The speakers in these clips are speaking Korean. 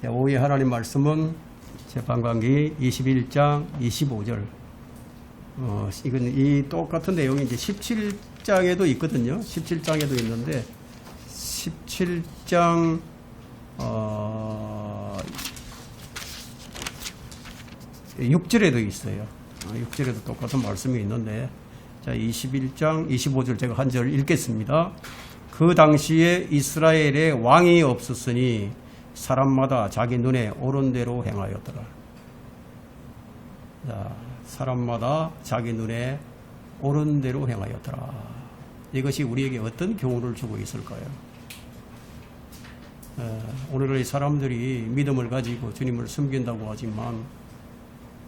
자, 오후에 하나님 말씀은 재판관기 21장 25절. 이건 이 똑같은 내용이 이제 17장에도 있거든요. 17장에도 있는데 17장 6절에도 있어요. 6절에도 똑같은 말씀이 있는데, 자, 21장 25절 제가 한 절 읽겠습니다. 그 당시에 이스라엘에 왕이 없었으니 사람마다 자기 눈에 옳은 대로 행하였더라. 자, 사람마다 자기 눈에 옳은 대로 행하였더라. 이것이 우리에게 어떤 교훈을 주고 있을까요? 오늘의 사람들이 믿음을 가지고 주님을 섬긴다고 하지만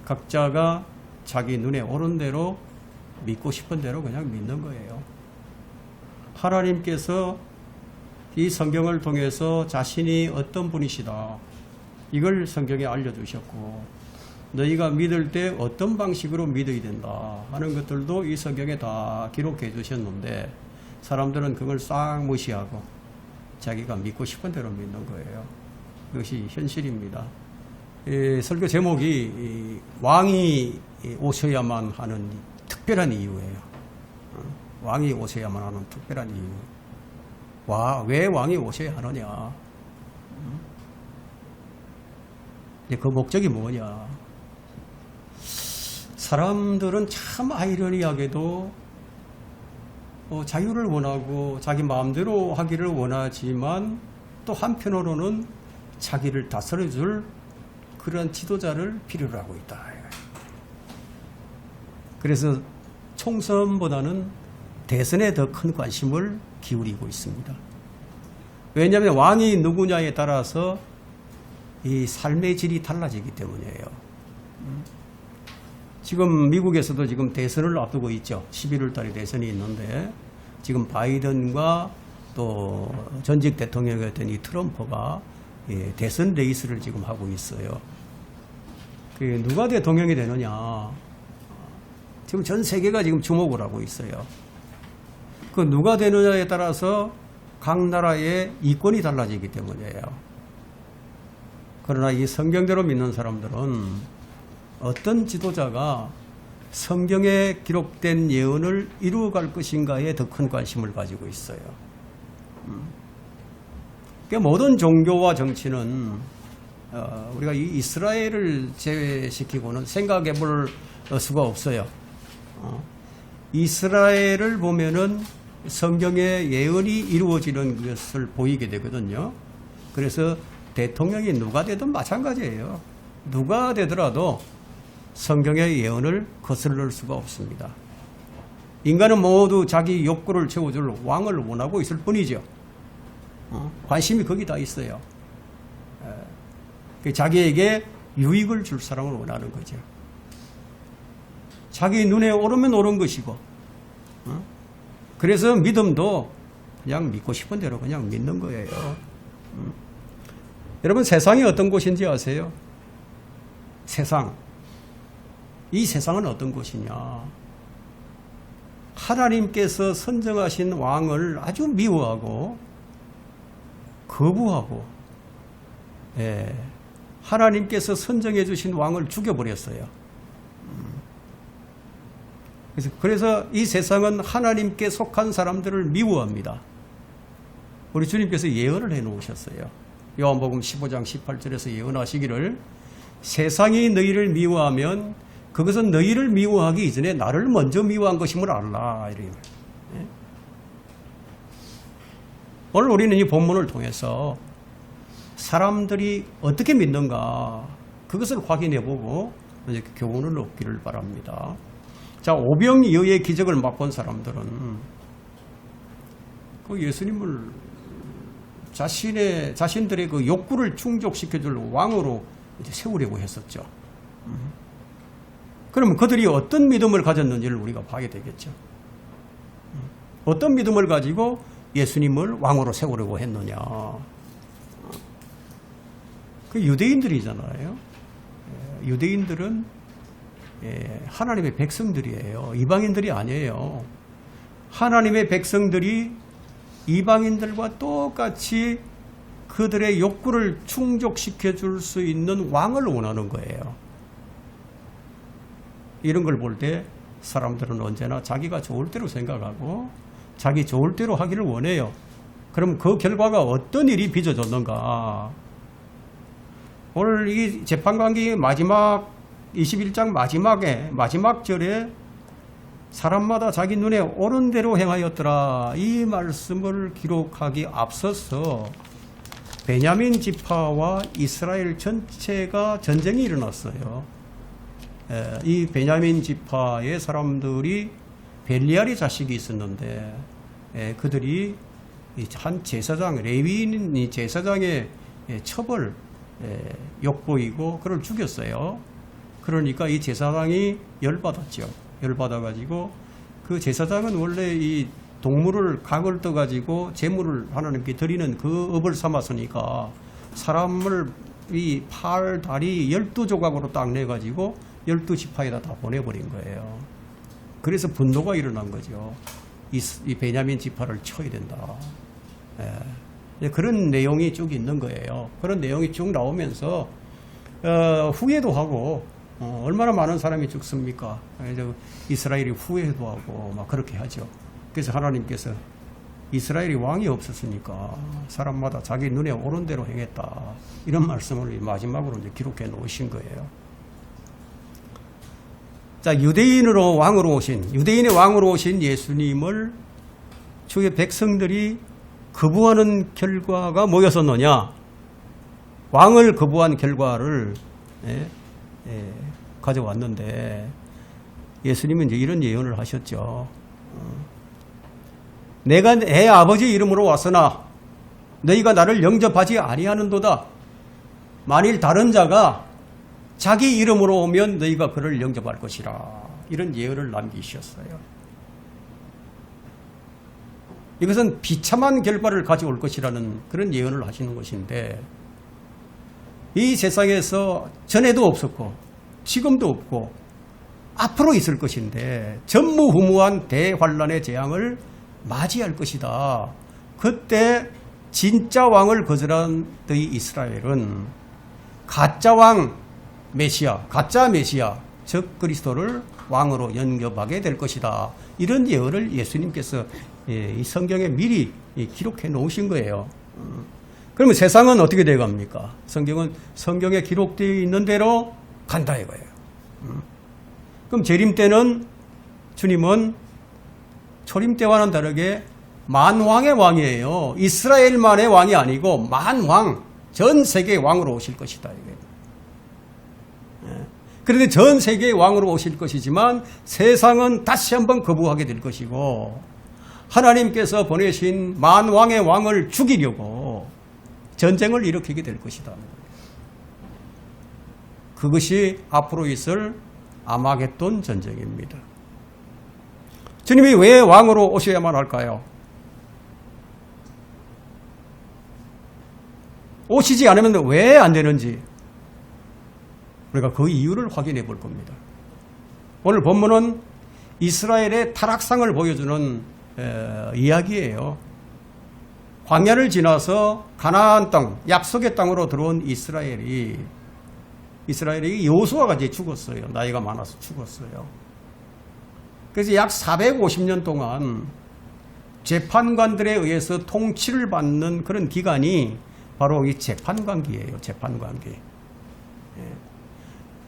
각자가 자기 눈에 옳은 대로 믿고 싶은 대로 그냥 믿는 거예요. 하나님께서 이 성경을 통해서 자신이 어떤 분이시다, 이걸 성경에 알려주셨고, 너희가 믿을 때 어떤 방식으로 믿어야 된다 하는 것들도 이 성경에 다 기록해 주셨는데, 사람들은 그걸 싹 무시하고 자기가 믿고 싶은 대로 믿는 거예요. 그것이 현실입니다. 설교 제목이 왕이 오셔야만 하는 특별한 이유예요. 왕이 오셔야만 하는 특별한 이유. 왜 왕이 오셔야 하느냐? 그 목적이 뭐냐? 사람들은 참 아이러니하게도 자유를 원하고 자기 마음대로 하기를 원하지만, 또 한편으로는 자기를 다스려줄 그런 지도자를 필요로 하고 있다. 그래서 총선보다는 대선에 더 큰 관심을 기울이고 있습니다. 왜냐하면 왕이 누구냐에 따라서 이 삶의 질이 달라지기 때문이에요. 지금 미국에서도 지금 대선을 앞두고 있죠. 11월 달에 대선이 있는데, 지금 바이든과 또 전직 대통령이었던 이 트럼프가 대선 레이스를 지금 하고 있어요. 누가 대통령이 되느냐, 지금 전 세계가 지금 주목을 하고 있어요. 그 누가 되느냐에 따라서 각 나라의 이권이 달라지기 때문이에요. 그러나 이 성경대로 믿는 사람들은 어떤 지도자가 성경에 기록된 예언을 이루어갈 것인가에 더 큰 관심을 가지고 있어요. 그러니까 모든 종교와 정치는 우리가 이 이스라엘을 제외시키고는 생각해 볼 수가 없어요. 이스라엘을 보면은 성경의 예언이 이루어지는 것을 보이게 되거든요. 그래서 대통령이 누가 되든 마찬가지예요. 누가 되더라도 성경의 예언을 거슬릴 수가 없습니다. 인간은 모두 자기 욕구를 채워줄 왕을 원하고 있을 뿐이죠. 관심이 거기 다 있어요. 자기에게 유익을 줄 사람을 원하는 거죠. 자기 눈에 오르면 옳은 것이고, 그래서 믿음도 그냥 믿고 싶은 대로 그냥 믿는 거예요. 여러분, 세상이 어떤 곳인지 아세요? 세상. 이 세상은 어떤 곳이냐? 하나님께서 선정하신 왕을 아주 미워하고 거부하고, 하나님께서 선정해 주신 왕을 죽여버렸어요. 그래서 이 세상은 하나님께 속한 사람들을 미워합니다. 우리 주님께서 예언을 해 놓으셨어요. 요한복음 15장 18절에서 예언하시기를, 세상이 너희를 미워하면 그것은 너희를 미워하기 이전에 나를 먼저 미워한 것임을 알라. 이래요. 오늘 우리는 이 본문을 통해서 사람들이 어떻게 믿는가, 그것을 확인해 보고 이제 교훈을 얻기를 바랍니다. 자, 오병이어의 기적을 맛본 사람들은 그 예수님을 자신들의 그 욕구를 충족시켜줄 왕으로 이제 세우려고 했었죠. 그러면 그들이 어떤 믿음을 가졌는지를 우리가 봐야 되겠죠. 어떤 믿음을 가지고 예수님을 왕으로 세우려고 했느냐. 그 유대인들이잖아요. 유대인들은 하나님의 백성들이에요. 이방인들이 아니에요. 하나님의 백성들이 이방인들과 똑같이 그들의 욕구를 충족시켜 줄 수 있는 왕을 원하는 거예요. 이런 걸 볼 때 사람들은 언제나 자기가 좋을 대로 생각하고 자기 좋을 대로 하기를 원해요. 그럼 그 결과가 어떤 일이 빚어졌는가? 오늘 이 재판관기 마지막 21장 마지막 절에 사람마다 자기 눈에 오른 대로 행하였더라, 이 말씀을 기록하기 앞서서 베냐민 지파와 이스라엘 전체가 전쟁이 일어났어요. 이 베냐민 지파의 사람들이 벨리알의 자식이 있었는데 그들이 한 제사장, 레위인 제사장의 첩을 욕보이고 그를 죽였어요. 그러니까 이 제사장이 열받았죠. 열받아가지고 그 제사장은 원래 이 동물을 각을 떠가지고 제물을 하나님께 드리는 그 업을 삼았으니까 사람을 이 팔, 다리 12조각으로 딱 내가지고 12지파에다 다 보내버린 거예요. 그래서 분노가 일어난 거죠. 이 베냐민 지파를 쳐야 된다. 그런 내용이 쭉 있는 거예요. 그런 내용이 쭉 나오면서 후회도 하고 얼마나 많은 사람이 죽습니까? 이스라엘이 후회도 하고 막 그렇게 하죠. 그래서 하나님께서 이스라엘이 왕이 없었으니까 사람마다 자기 눈에 오른 대로 행했다, 이런 말씀을 마지막으로 이제 기록해 놓으신 거예요. 자, 유대인의 왕으로 오신 예수님을 주의 백성들이 거부하는 결과가 뭐였었느냐? 왕을 거부한 결과를 가져왔는데, 예수님은 이제 이런 예언을 하셨죠. 내가 내 아버지 이름으로 왔으나 너희가 나를 영접하지 아니하는도다. 만일 다른 자가 자기 이름으로 오면 너희가 그를 영접할 것이라, 이런 예언을 남기셨어요. 이것은 비참한 결과를 가져올 것이라는 그런 예언을 하시는 것인데, 이 세상에서 전에도 없었고 지금도 없고 앞으로 있을 것인데 전무후무한 대환란의 재앙을 맞이할 것이다. 그때 진짜 왕을 거절한 너희 이스라엘은 가짜 왕 메시아, 가짜 메시아, 즉 그리스도를 왕으로 영접하게 될 것이다. 이런 예언을 예수님께서 이 성경에 미리 기록해 놓으신 거예요. 그러면 세상은 어떻게 돼갑니까? 성경에 기록되어 있는 대로 간다 이거예요. 그럼 재림 때는 주님은 초림 때와는 다르게 만왕의 왕이에요. 이스라엘만의 왕이 아니고 만왕, 전 세계의 왕으로 오실 것이다 이거예요. 그런데 전 세계의 왕으로 오실 것이지만 세상은 다시 한번 거부하게 될 것이고, 하나님께서 보내신 만왕의 왕을 죽이려고 전쟁을 일으키게 될 것이다. 그것이 앞으로 있을 아마겟돈 전쟁입니다. 주님이 왜 왕으로 오셔야만 할까요? 오시지 않으면 왜 안 되는지 우리가 그 이유를 확인해 볼 겁니다. 오늘 본문은 이스라엘의 타락상을 보여주는 이야기예요. 광야를 지나서 가나안 땅, 약속의 땅으로 들어온 이스라엘이 여호수아가 이제 죽었어요. 나이가 많아서 죽었어요. 그래서 약 450년 동안 재판관들에 의해서 통치를 받는 그런 기간이 바로 이 재판관기예요. 재판관기.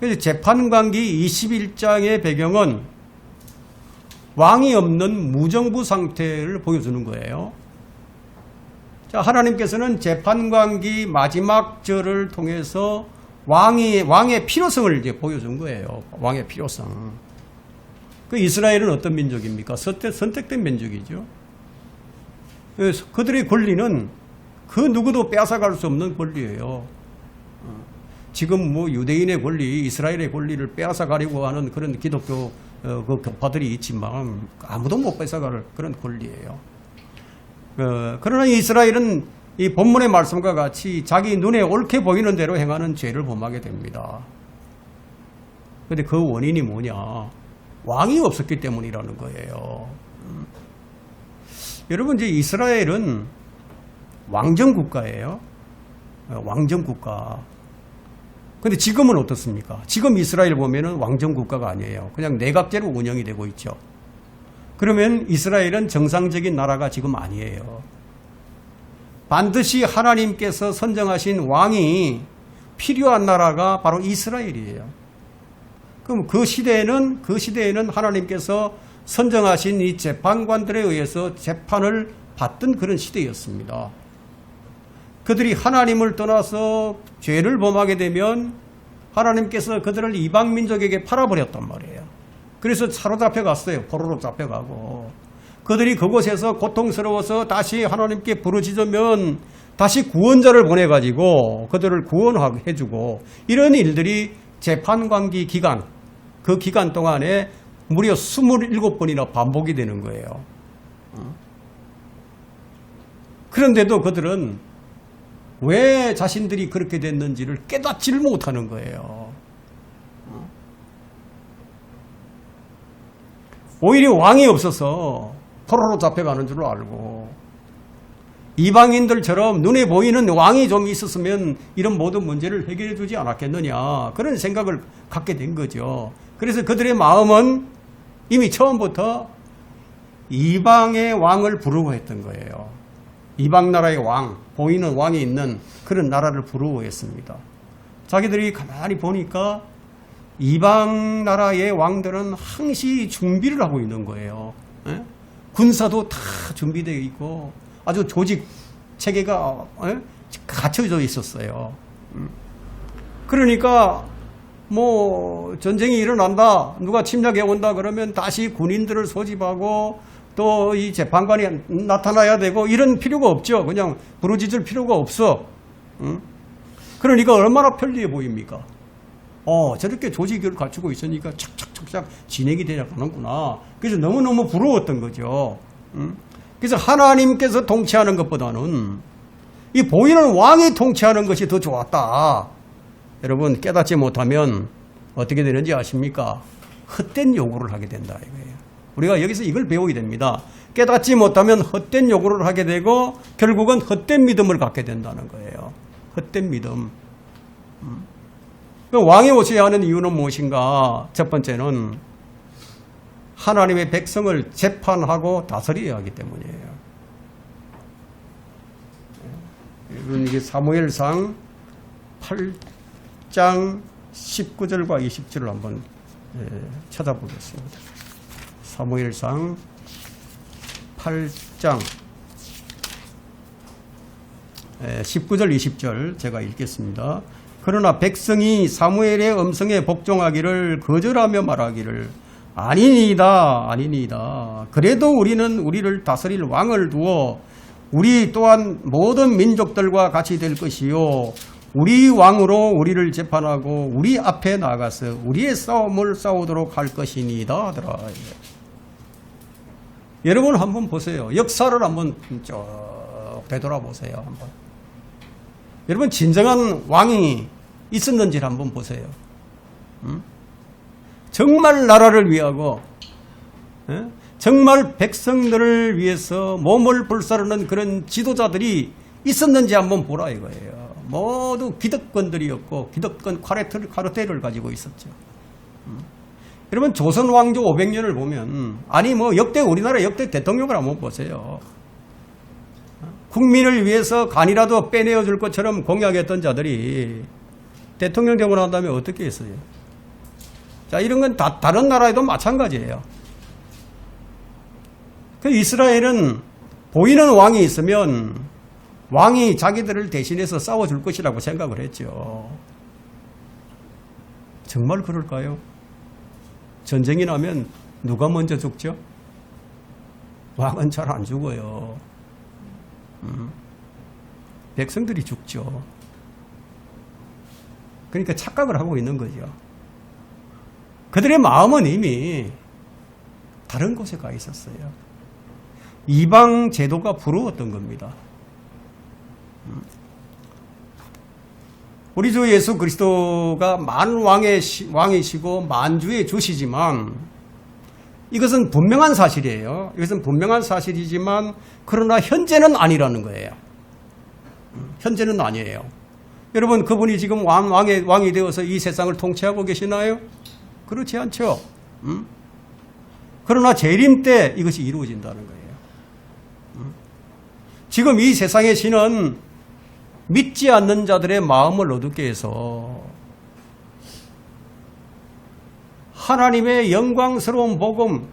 그래서 재판관기 21장의 배경은 왕이 없는 무정부 상태를 보여주는 거예요. 자, 하나님께서는 재판관기 마지막 절을 통해서 왕의 필요성을 이제 보여준 거예요. 왕의 필요성. 그 이스라엘은 어떤 민족입니까? 선택된 민족이죠. 그래서 그들의 권리는 그 누구도 빼앗아갈 수 없는 권리예요. 지금 뭐 유대인의 권리, 이스라엘의 권리를 빼앗아가려고 하는 그런 기독교 그 교파들이 있지만 아무도 못 뺏어갈 그런 권리예요. 그러나 이스라엘은 이 본문의 말씀과 같이 자기 눈에 옳게 보이는 대로 행하는 죄를 범하게 됩니다. 그런데 그 원인이 뭐냐? 왕이 없었기 때문이라는 거예요. 여러분, 이제 이스라엘은 왕정 국가예요. 왕정국가. 근데 지금은 어떻습니까? 지금 이스라엘 보면은 왕정국가가 아니에요. 그냥 내각제로 운영이 되고 있죠. 그러면 이스라엘은 정상적인 나라가 지금 아니에요. 반드시 하나님께서 선정하신 왕이 필요한 나라가 바로 이스라엘이에요. 그럼 그 시대에는 하나님께서 선정하신 이 재판관들에 의해서 재판을 받던 그런 시대였습니다. 그들이 하나님을 떠나서 죄를 범하게 되면 하나님께서 그들을 이방 민족에게 팔아버렸단 말이에요. 그래서 사로잡혀 갔어요. 포로로 잡혀가고. 그들이 그곳에서 고통스러워서 다시 하나님께 부르짖으면 다시 구원자를 보내가지고 그들을 구원해주고, 이런 일들이 재판관기 기간, 그 기간 동안에 무려 27번이나 반복이 되는 거예요. 그런데도 그들은 왜 자신들이 그렇게 됐는지를 깨닫지를 못하는 거예요. 오히려 왕이 없어서 포로로 잡혀가는 줄 알고, 이방인들처럼 눈에 보이는 왕이 좀 있었으면 이런 모든 문제를 해결해 주지 않았겠느냐, 그런 생각을 갖게 된 거죠. 그래서 그들의 마음은 이미 처음부터 이방의 왕을 부러워했던 거예요. 이방 나라의 왕, 보이는 왕이 있는 그런 나라를 부러워했습니다. 자기들이 가만히 보니까 이방 나라의 왕들은 항시 준비를 하고 있는 거예요. 에? 군사도 다 준비되어 있고 아주 조직 체계가 갖춰져 있었어요. 그러니까 뭐 전쟁이 일어난다, 누가 침략해 온다 그러면 다시 군인들을 소집하고 또 이 재판관이 나타나야 되고 이런 필요가 없죠. 그냥 부르짖을 필요가 없어. 그러니까 얼마나 편리해 보입니까? 저렇게 조직을 갖추고 있으니까 착착착착 진행이 되어가는구나. 그래서 너무너무 부러웠던 거죠. 그래서 하나님께서 통치하는 것보다는 이 보이는 왕이 통치하는 것이 더 좋았다. 여러분 깨닫지 못하면 어떻게 되는지 아십니까? 헛된 요구를 하게 된다 이거예요. 우리가 여기서 이걸 배워야 됩니다. 깨닫지 못하면 헛된 요구를 하게 되고 결국은 헛된 믿음을 갖게 된다는 거예요. 헛된 믿음. 왕이 오셔야 하는 이유는 무엇인가? 첫 번째는 하나님의 백성을 재판하고 다스려야 하기 때문이에요. 여러분 이게 사무엘상 8장 19절과 20절을 한번 찾아보겠습니다. 사무엘상 8장 19절 20절 제가 읽겠습니다. 그러나 백성이 사무엘의 음성에 복종하기를 거절하며 말하기를 아니니이다. 그래도 우리는 우리를 다스릴 왕을 두어 우리 또한 모든 민족들과 같이 될 것이요 우리 왕으로 우리를 재판하고 우리 앞에 나가서 우리의 싸움을 싸우도록 할 것이니이다 하더라. 여러분 한번 보세요. 역사를 한번 쭉 되돌아보세요. 한번. 여러분 진정한 왕이 있었는지를 한번 보세요. 정말 나라를 위하고 정말 백성들을 위해서 몸을 불사르는 그런 지도자들이 있었는지 한번 보라 이거예요. 모두 기득권들이었고 기득권 카르텔을 가지고 있었죠. 여러분 조선 왕조 500년을 보면 아니 뭐 우리나라 역대 대통령을 한번 보세요. 국민을 위해서 간이라도 빼내어 줄 것처럼 공약했던 자들이 대통령 되고 난 다음에 어떻게 했어요? 자, 이런 건 다른 나라에도 마찬가지예요. 그 이스라엘은 보이는 왕이 있으면 왕이 자기들을 대신해서 싸워줄 것이라고 생각을 했죠. 정말 그럴까요? 전쟁이 나면 누가 먼저 죽죠? 왕은 잘 안 죽어요. 백성들이 죽죠. 그러니까 착각을 하고 있는 거죠. 그들의 마음은 이미 다른 곳에 가 있었어요. 이방 제도가 부러웠던 겁니다. 우리 주 예수 그리스도가 왕이시고 만주의 주시지만 이것은 분명한 사실이에요. 이것은 분명한 사실이지만 그러나 현재는 아니라는 거예요. 현재는 아니에요. 여러분, 그분이 지금 왕이 되어서 이 세상을 통치하고 계시나요? 그렇지 않죠. 그러나 재림 때 이것이 이루어진다는 거예요. 지금 이 세상의 신은 믿지 않는 자들의 마음을 어둡게 해서 하나님의 영광스러운 복음,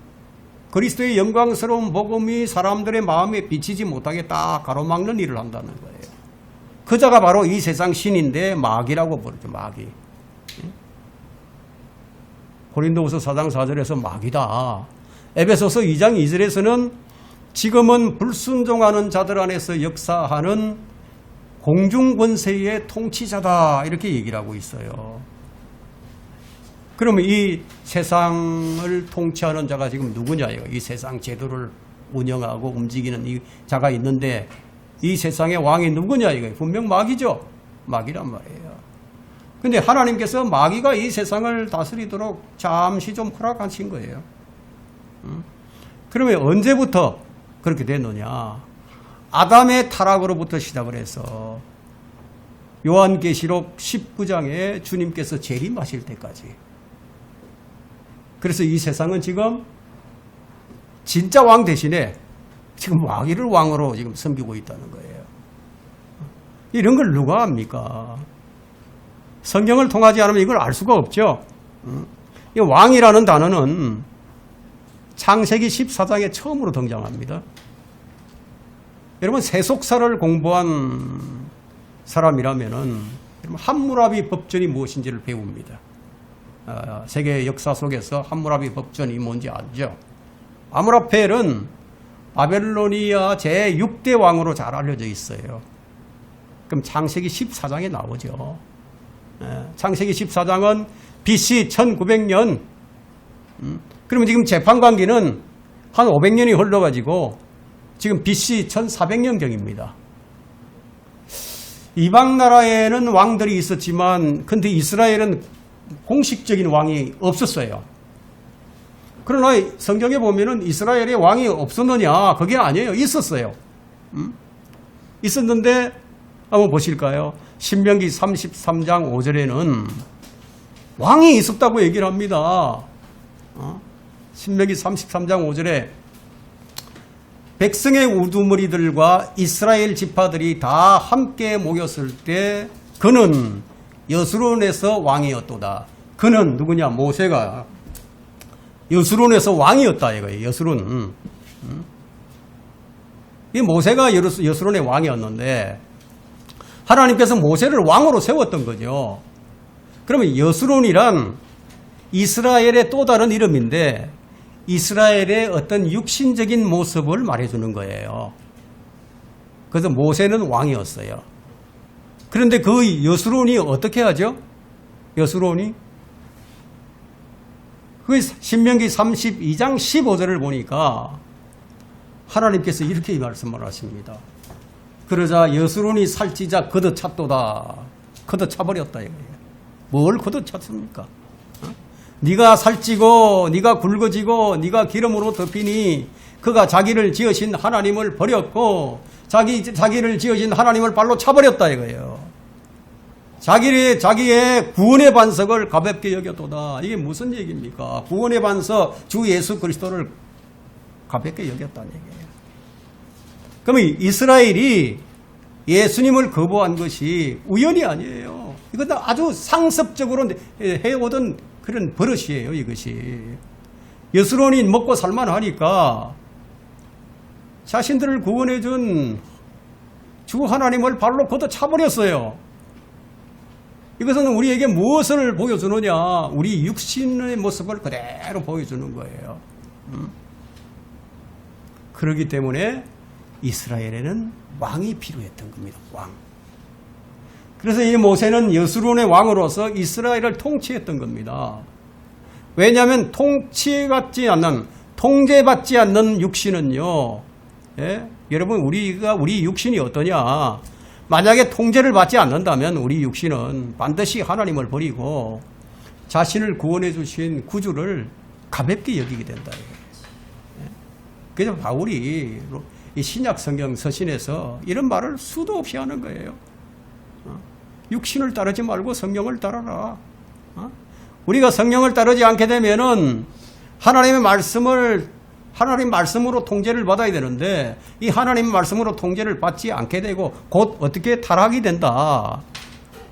그리스도의 영광스러운 복음이 사람들의 마음에 비치지 못하게 딱 가로막는 일을 한다는 거예요. 그 자가 바로 이 세상 신인데 마귀라고 부르죠. 마귀. 고린도후서 4장 4절에서 마귀다. 에베소서 2장 2절에서는 지금은 불순종하는 자들 안에서 역사하는 공중권세의 통치자다. 이렇게 얘기를 하고 있어요. 그러면 이 세상을 통치하는 자가 지금 누구냐요? 이 세상 제도를 운영하고 움직이는 이 자가 있는데 이 세상의 왕이 누구냐 이거예요. 분명 마귀죠. 마귀란 말이에요. 근데 하나님께서 마귀가 이 세상을 다스리도록 잠시 좀 허락하신 거예요. 그러면 언제부터 그렇게 됐느냐? 아담의 타락으로부터 시작을 해서 요한계시록 19장에 주님께서 재림하실 때까지. 그래서 이 세상은 지금 진짜 왕 대신에 지금 마귀를 왕으로 지금 섬기고 있다는 거예요. 이런 걸 누가 압니까? 성경을 통하지 않으면 이걸 알 수가 없죠. 이 왕이라는 단어는 창세기 14장에 처음으로 등장합니다. 여러분, 세속사를 공부한 사람이라면은 함무라비 법전이 무엇인지를 배웁니다. 세계 역사 속에서 함무라비 법전이 뭔지 알죠? 아므라펠은 바벨로니아 제6대 왕으로 잘 알려져 있어요. 그럼 창세기 14장에 나오죠. 창세기 14장은 BC 1900년. 그러면 지금 재판관계는 한 500년이 흘러가지고 지금 BC 1400년경입니다. 이방 나라에는 왕들이 있었지만 근데 이스라엘은 공식적인 왕이 없었어요. 그러나 성경에 보면은 이스라엘에 왕이 없었느냐? 그게 아니에요. 있었어요. 있었는데 한번 보실까요? 신명기 33장 5절에는 왕이 있었다고 얘기를 합니다. 신명기 33장 5절에 백성의 우두머리들과 이스라엘 지파들이 다 함께 모였을 때 그는 여수론에서 왕이었도다. 그는 누구냐? 모세가 여수론에서 왕이었다 이거예요. 여수론. 이 모세가 여수론의 왕이었는데 하나님께서 모세를 왕으로 세웠던 거죠. 그러면 여수론이란 이스라엘의 또 다른 이름인데 이스라엘의 어떤 육신적인 모습을 말해주는 거예요. 그래서 모세는 왕이었어요. 그런데 그 여수론이 어떻게 하죠? 여수론이 그 신명기 32장 15절을 보니까 하나님께서 이렇게 말씀을 하십니다. 그러자 여수론이 살찌자 걷어찼도다. 걷어차버렸다 이거예요. 뭘 걷어찼습니까? 네가 살찌고 네가 굵어지고 네가 기름으로 덮이니 그가 자기를 지으신 하나님을 버렸고 자기를 지으신 하나님을 발로 차버렸다 이거예요. 자기의 구원의 반석을 가볍게 여겼도다. 이게 무슨 얘기입니까? 구원의 반석 주 예수 그리스도를 가볍게 여겼다는 얘기예요. 그러면 이스라엘이 예수님을 거부한 것이 우연이 아니에요. 이건 아주 상습적으로 해오던 그런 버릇이에요. 이것이 여수론이 먹고 살만하니까 자신들을 구원해준 주 하나님을 발로 걷어차버렸어요. 이것은 우리에게 무엇을 보여주느냐? 우리 육신의 모습을 그대로 보여주는 거예요. 그렇기 때문에 이스라엘에는 왕이 필요했던 겁니다. 왕. 그래서 이 모세는 여수론의 왕으로서 이스라엘을 통치했던 겁니다. 왜냐하면 통치받지 않는, 통제받지 않는 육신은요, 예? 여러분, 우리 육신이 어떠냐? 만약에 통제를 받지 않는다면 우리 육신은 반드시 하나님을 버리고 자신을 구원해 주신 구주를 가볍게 여기게 된다. 그래서 바울이 이 신약 성경 서신에서 이런 말을 수도 없이 하는 거예요. 육신을 따르지 말고 성령을 따라라. 우리가 성령을 따르지 않게 되면은 하나님 말씀으로 통제를 받아야 되는데 이 하나님 말씀으로 통제를 받지 않게 되고 곧 어떻게 타락이 된다.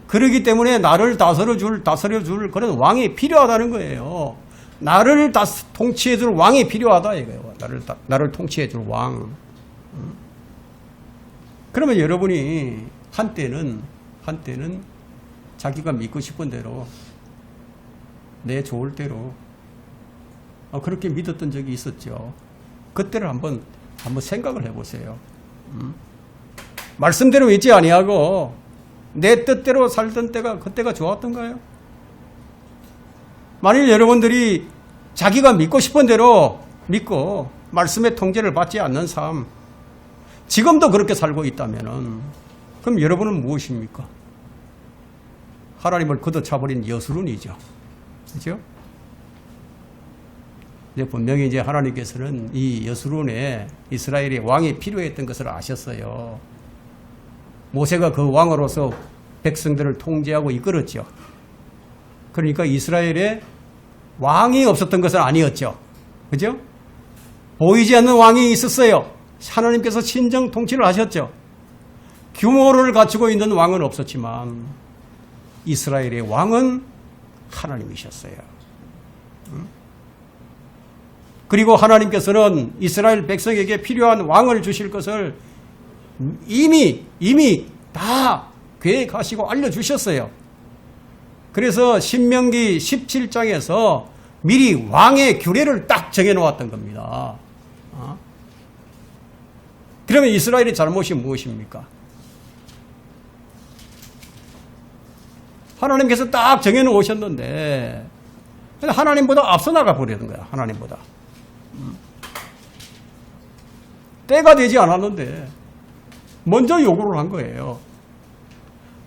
그렇기 때문에 나를 다스려 줄 그런 왕이 필요하다는 거예요. 나를 통치해 줄 왕이 필요하다 이거예요. 나를 통치해 줄 왕. 그러면 여러분이 한때는 자기가 믿고 싶은 대로 내 좋을 대로 그렇게 믿었던 적이 있었죠. 그때를 한번 생각을 해보세요. 말씀대로 믿지 아니하고 내 뜻대로 살던 때가 그때가 좋았던가요? 만일 여러분들이 자기가 믿고 싶은 대로 믿고 말씀의 통제를 받지 않는 삶, 지금도 그렇게 살고 있다면은 그럼 여러분은 무엇입니까? 하나님을 걷어차버린 여수론이죠. 그렇죠? 분명히 이제 하나님께서는 이 여수론에 이스라엘의 왕이 필요했던 것을 아셨어요. 모세가 그 왕으로서 백성들을 통제하고 이끌었죠. 그러니까 이스라엘에 왕이 없었던 것은 아니었죠. 그죠? 보이지 않는 왕이 있었어요. 하나님께서 신정 통치를 하셨죠. 규모를 갖추고 있는 왕은 없었지만 이스라엘의 왕은 하나님이셨어요. 그리고 하나님께서는 이스라엘 백성에게 필요한 왕을 주실 것을 이미 다 계획하시고 알려주셨어요. 그래서 신명기 17장에서 미리 왕의 규례를 딱 정해놓았던 겁니다. 그러면 이스라엘의 잘못이 무엇입니까? 하나님께서 딱 정해놓으셨는데 하나님보다 앞서 나가 버리는 거야. 하나님보다. 때가 되지 않았는데 먼저 요구를 한 거예요.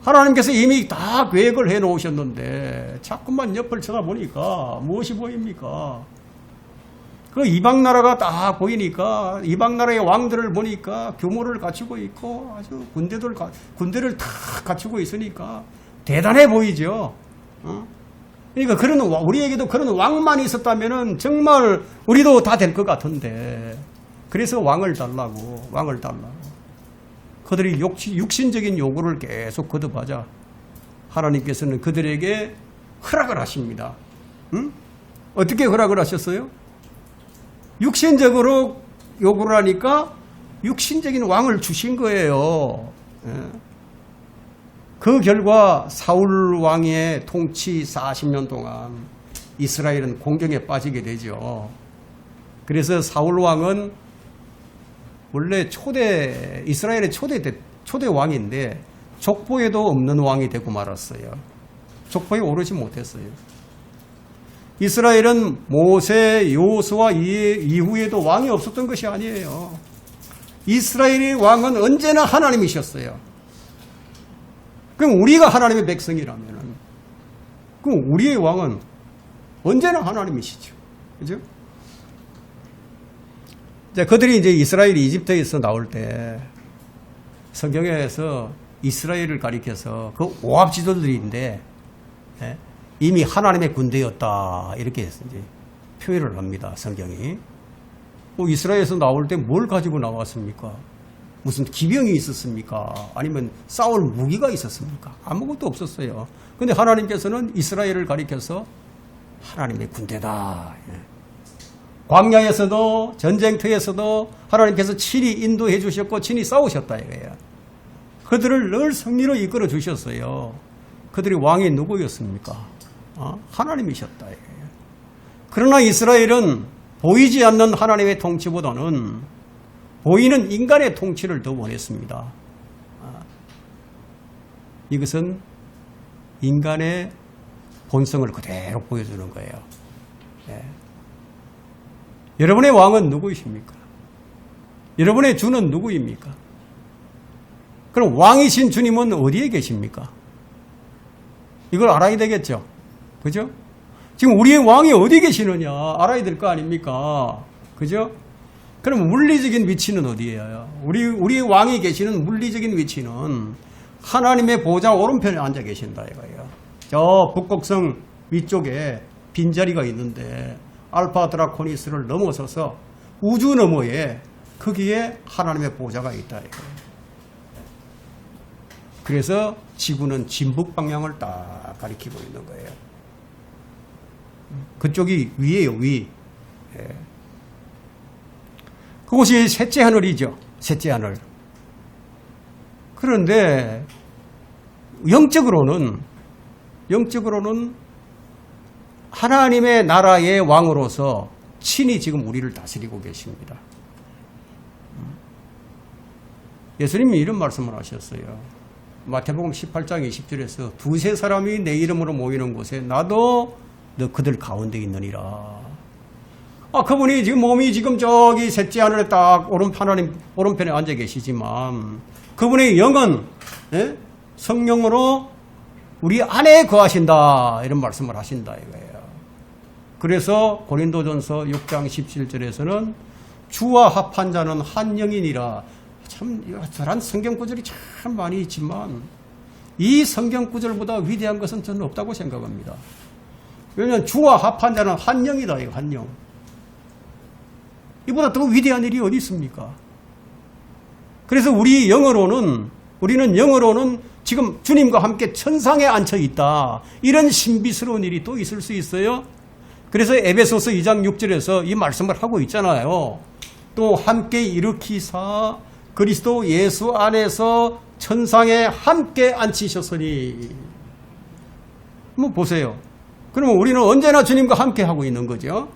하나님께서 이미 다 계획을 해놓으셨는데 자꾸만 옆을 쳐다보니까 무엇이 보입니까? 그 이방 나라가 딱 보이니까 이방 나라의 왕들을 보니까 규모를 갖추고 있고 아주 군대를 다 갖추고 있으니까 대단해 보이죠. 그러니까 우리에게도 그런 왕만 있었다면은 정말 우리도 다 될 것 같은데 그래서 왕을 달라고. 그들이 육신적인 요구를 계속 거듭하자 하나님께서는 그들에게 허락을 하십니다. 어떻게 허락을 하셨어요? 육신적으로 요구를 하니까 육신적인 왕을 주신 거예요. 그 결과 사울 왕의 통치 40년 동안 이스라엘은 공경에 빠지게 되죠. 그래서 사울 왕은 원래 이스라엘의 초대 왕인데 족보에도 없는 왕이 되고 말았어요. 족보에 오르지 못했어요. 이스라엘은 모세, 여호수아 이후에도 왕이 없었던 것이 아니에요. 이스라엘의 왕은 언제나 하나님이셨어요. 그럼 우리가 하나님의 백성이라면 그럼 우리의 왕은 언제나 하나님이시죠. 그죠? 그들이 이제 이스라엘이 이집트에서 나올 때 성경에서 이스라엘을 가리켜서 그 오합 지도들인데 이미 하나님의 군대였다 이렇게 이제 표현을 합니다. 성경이. 이스라엘에서 나올 때 뭘 가지고 나왔습니까? 무슨 기병이 있었습니까? 아니면 싸울 무기가 있었습니까? 아무것도 없었어요. 그런데 하나님께서는 이스라엘을 가리켜서 하나님의 군대다. 광야에서도 전쟁터에서도 하나님께서 친히 인도해 주셨고 친히 싸우셨다 이거예요. 그들을 늘 승리로 이끌어 주셨어요. 그들이 왕이 누구였습니까? 하나님이셨다 이거예요. 그러나 이스라엘은 보이지 않는 하나님의 통치보다는 보이는 인간의 통치를 더 원했습니다. 이것은 인간의 본성을 그대로 보여주는 거예요. 여러분의 왕은 누구이십니까? 여러분의 주는 누구입니까? 그럼 왕이신 주님은 어디에 계십니까? 이걸 알아야 되겠죠. 그죠? 지금 우리의 왕이 어디 계시느냐 알아야 될 거 아닙니까? 그죠? 그럼 물리적인 위치는 어디예요? 우리의 왕이 계시는 물리적인 위치는 하나님의 보좌 오른편에 앉아 계신다 이거예요. 저 북극성 위쪽에 빈자리가 있는데 알파 드라코니스를 넘어서서 우주 너머에 거기에 하나님의 보좌가 있다 이거예요. 그래서 지구는 진북 방향을 딱 가리키고 있는 거예요. 그쪽이 위에요, 위. 예. 그곳이 셋째 하늘이죠. 셋째 하늘. 그런데 영적으로는 하나님의 나라의 왕으로서 친히 지금 우리를 다스리고 계십니다. 예수님이 이런 말씀을 하셨어요. 마태복음 18장 20절에서 두세 사람이 내 이름으로 모이는 곳에 나도 너 그들 가운데 있느니라. 그분이 지금 몸이 지금 저기 셋째 하늘에 딱 하나님 오른편에 앉아 계시지만 그분의 영은 성령으로 우리 안에 거하신다 이런 말씀을 하신다 이거예요. 그래서 고린도전서 6장 17절에서는 주와 합한 자는 한 영이니라. 참 저런 성경 구절이 참 많이 있지만 이 성경 구절보다 위대한 것은 저는 없다고 생각합니다. 왜냐하면 주와 합한 자는 한 영이다 이거 한 영. 이보다 더 위대한 일이 어디 있습니까? 그래서 우리는 영어로는 지금 주님과 함께 천상에 앉혀 있다. 이런 신비스러운 일이 또 있을 수 있어요. 그래서 에베소서 2장 6절에서 이 말씀을 하고 있잖아요. 또 함께 일으키사 그리스도 예수 안에서 천상에 함께 앉히셨으니. 한번 보세요. 그러면 우리는 언제나 주님과 함께 하고 있는 거죠.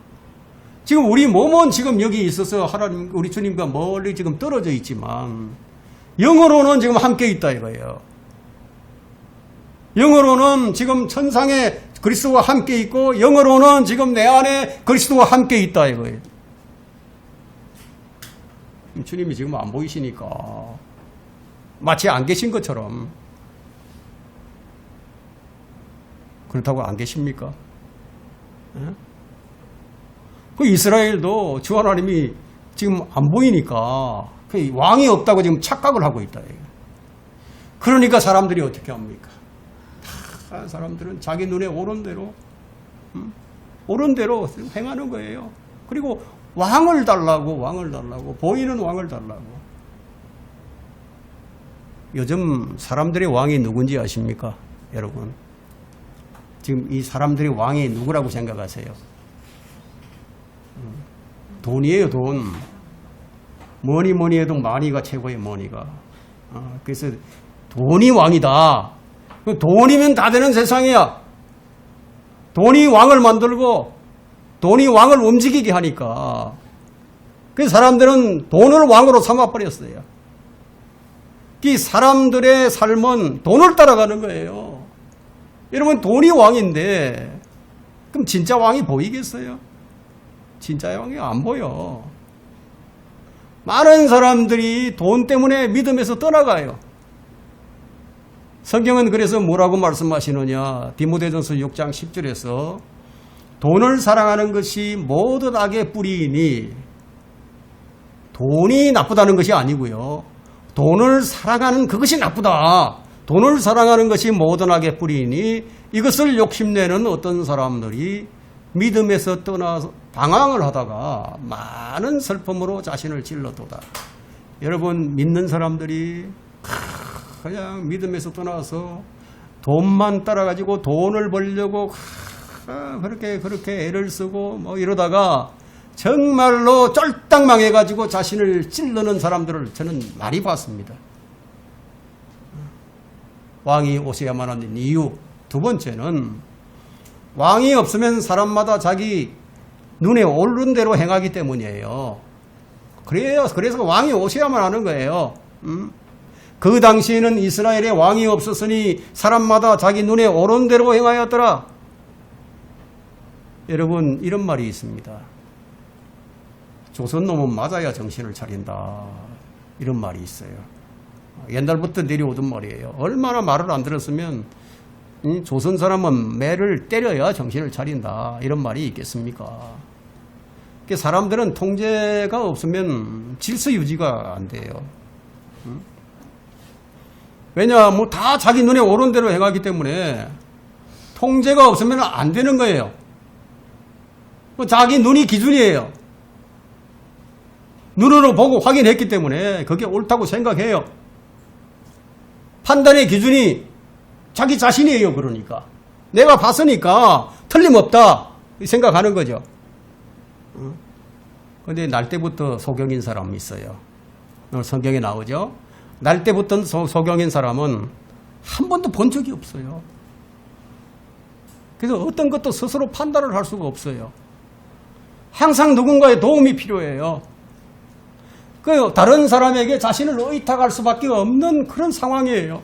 지금 우리 몸은 지금 여기 있어서 하나님, 우리 주님과 멀리 지금 떨어져 있지만 영어로는 지금 함께 있다 이거예요. 영어로는 지금 천상에 그리스도와 함께 있고 영어로는 지금 내 안에 그리스도와 함께 있다 이거예요. 주님이 지금 안 보이시니까 마치 안 계신 것처럼. 그렇다고 안 계십니까? 그 이스라엘도 주 하나님이 지금 안 보이니까 왕이 없다고 지금 착각을 하고 있다. 그러니까 사람들이 어떻게 합니까? 다 사람들은 자기 눈에 오른 대로 행하는 거예요. 그리고 왕을 달라고 보이는 왕을 달라고. 요즘 사람들의 왕이 누군지 아십니까? 여러분 지금 이 사람들의 왕이 누구라고 생각하세요? 돈이에요. 돈. 뭐니 해도 마니가 최고의 머니가. 그래서 돈이 왕이다. 돈이면 다 되는 세상이야. 돈이 왕을 만들고 돈이 왕을 움직이게 하니까 그래서 사람들은 돈을 왕으로 삼아버렸어요. 이 사람들의 삶은 돈을 따라가는 거예요. 여러분 돈이 왕인데 그럼 진짜 왕이 보이겠어요? 진짜 왕이 안 보여. 많은 사람들이 돈 때문에 믿음에서 떠나가요. 성경은 그래서 뭐라고 말씀하시느냐. 디모데전서 6장 10절에서 돈을 사랑하는 것이 모든 악의 뿌리이니 돈이 나쁘다는 것이 아니고요. 돈을 사랑하는 그것이 나쁘다. 돈을 사랑하는 것이 모든 악의 뿌리이니 이것을 욕심내는 어떤 사람들이 믿음에서 떠나서 방황을 하다가 많은 슬픔으로 자신을 질러도다. 여러분 믿는 사람들이 그냥 믿음에서 떠나서 돈만 따라가지고 돈을 벌려고 그렇게 애를 쓰고 뭐 이러다가 정말로 쫄딱 망해가지고 자신을 찔르는 사람들을 저는 많이 봤습니다. 왕이 오셔야만 하는 이유. 두 번째는 왕이 없으면 사람마다 자기 눈에 오른 대로 행하기 때문이에요. 그래서 왕이 오셔야만 하는 거예요. 그 당시에는 이스라엘에 왕이 없었으니 사람마다 자기 눈에 오른 대로 행하였더라. 여러분 이런 말이 있습니다. 조선놈은 맞아야 정신을 차린다. 이런 말이 있어요. 옛날부터 내려오던 말이에요. 얼마나 말을 안 들었으면 조선 사람은 매를 때려야 정신을 차린다. 이런 말이 있겠습니까? 사람들은 통제가 없으면 질서 유지가 안 돼요. 왜냐, 뭐 다 자기 눈에 오른 대로 행하기 때문에 통제가 없으면 안 되는 거예요. 뭐 자기 눈이 기준이에요. 눈으로 보고 확인했기 때문에 그게 옳다고 생각해요. 판단의 기준이 자기 자신이에요. 그러니까 내가 봤으니까 틀림없다 생각하는 거죠. 근데 날 때부터 소경인 사람이 있어요. 오늘 성경에 나오죠. 날 때부터 소경인 사람은 한 번도 본 적이 없어요. 그래서 어떤 것도 스스로 판단을 할 수가 없어요. 항상 누군가의 도움이 필요해요. 그 다른 사람에게 자신을 의탁할 수밖에 없는 그런 상황이에요.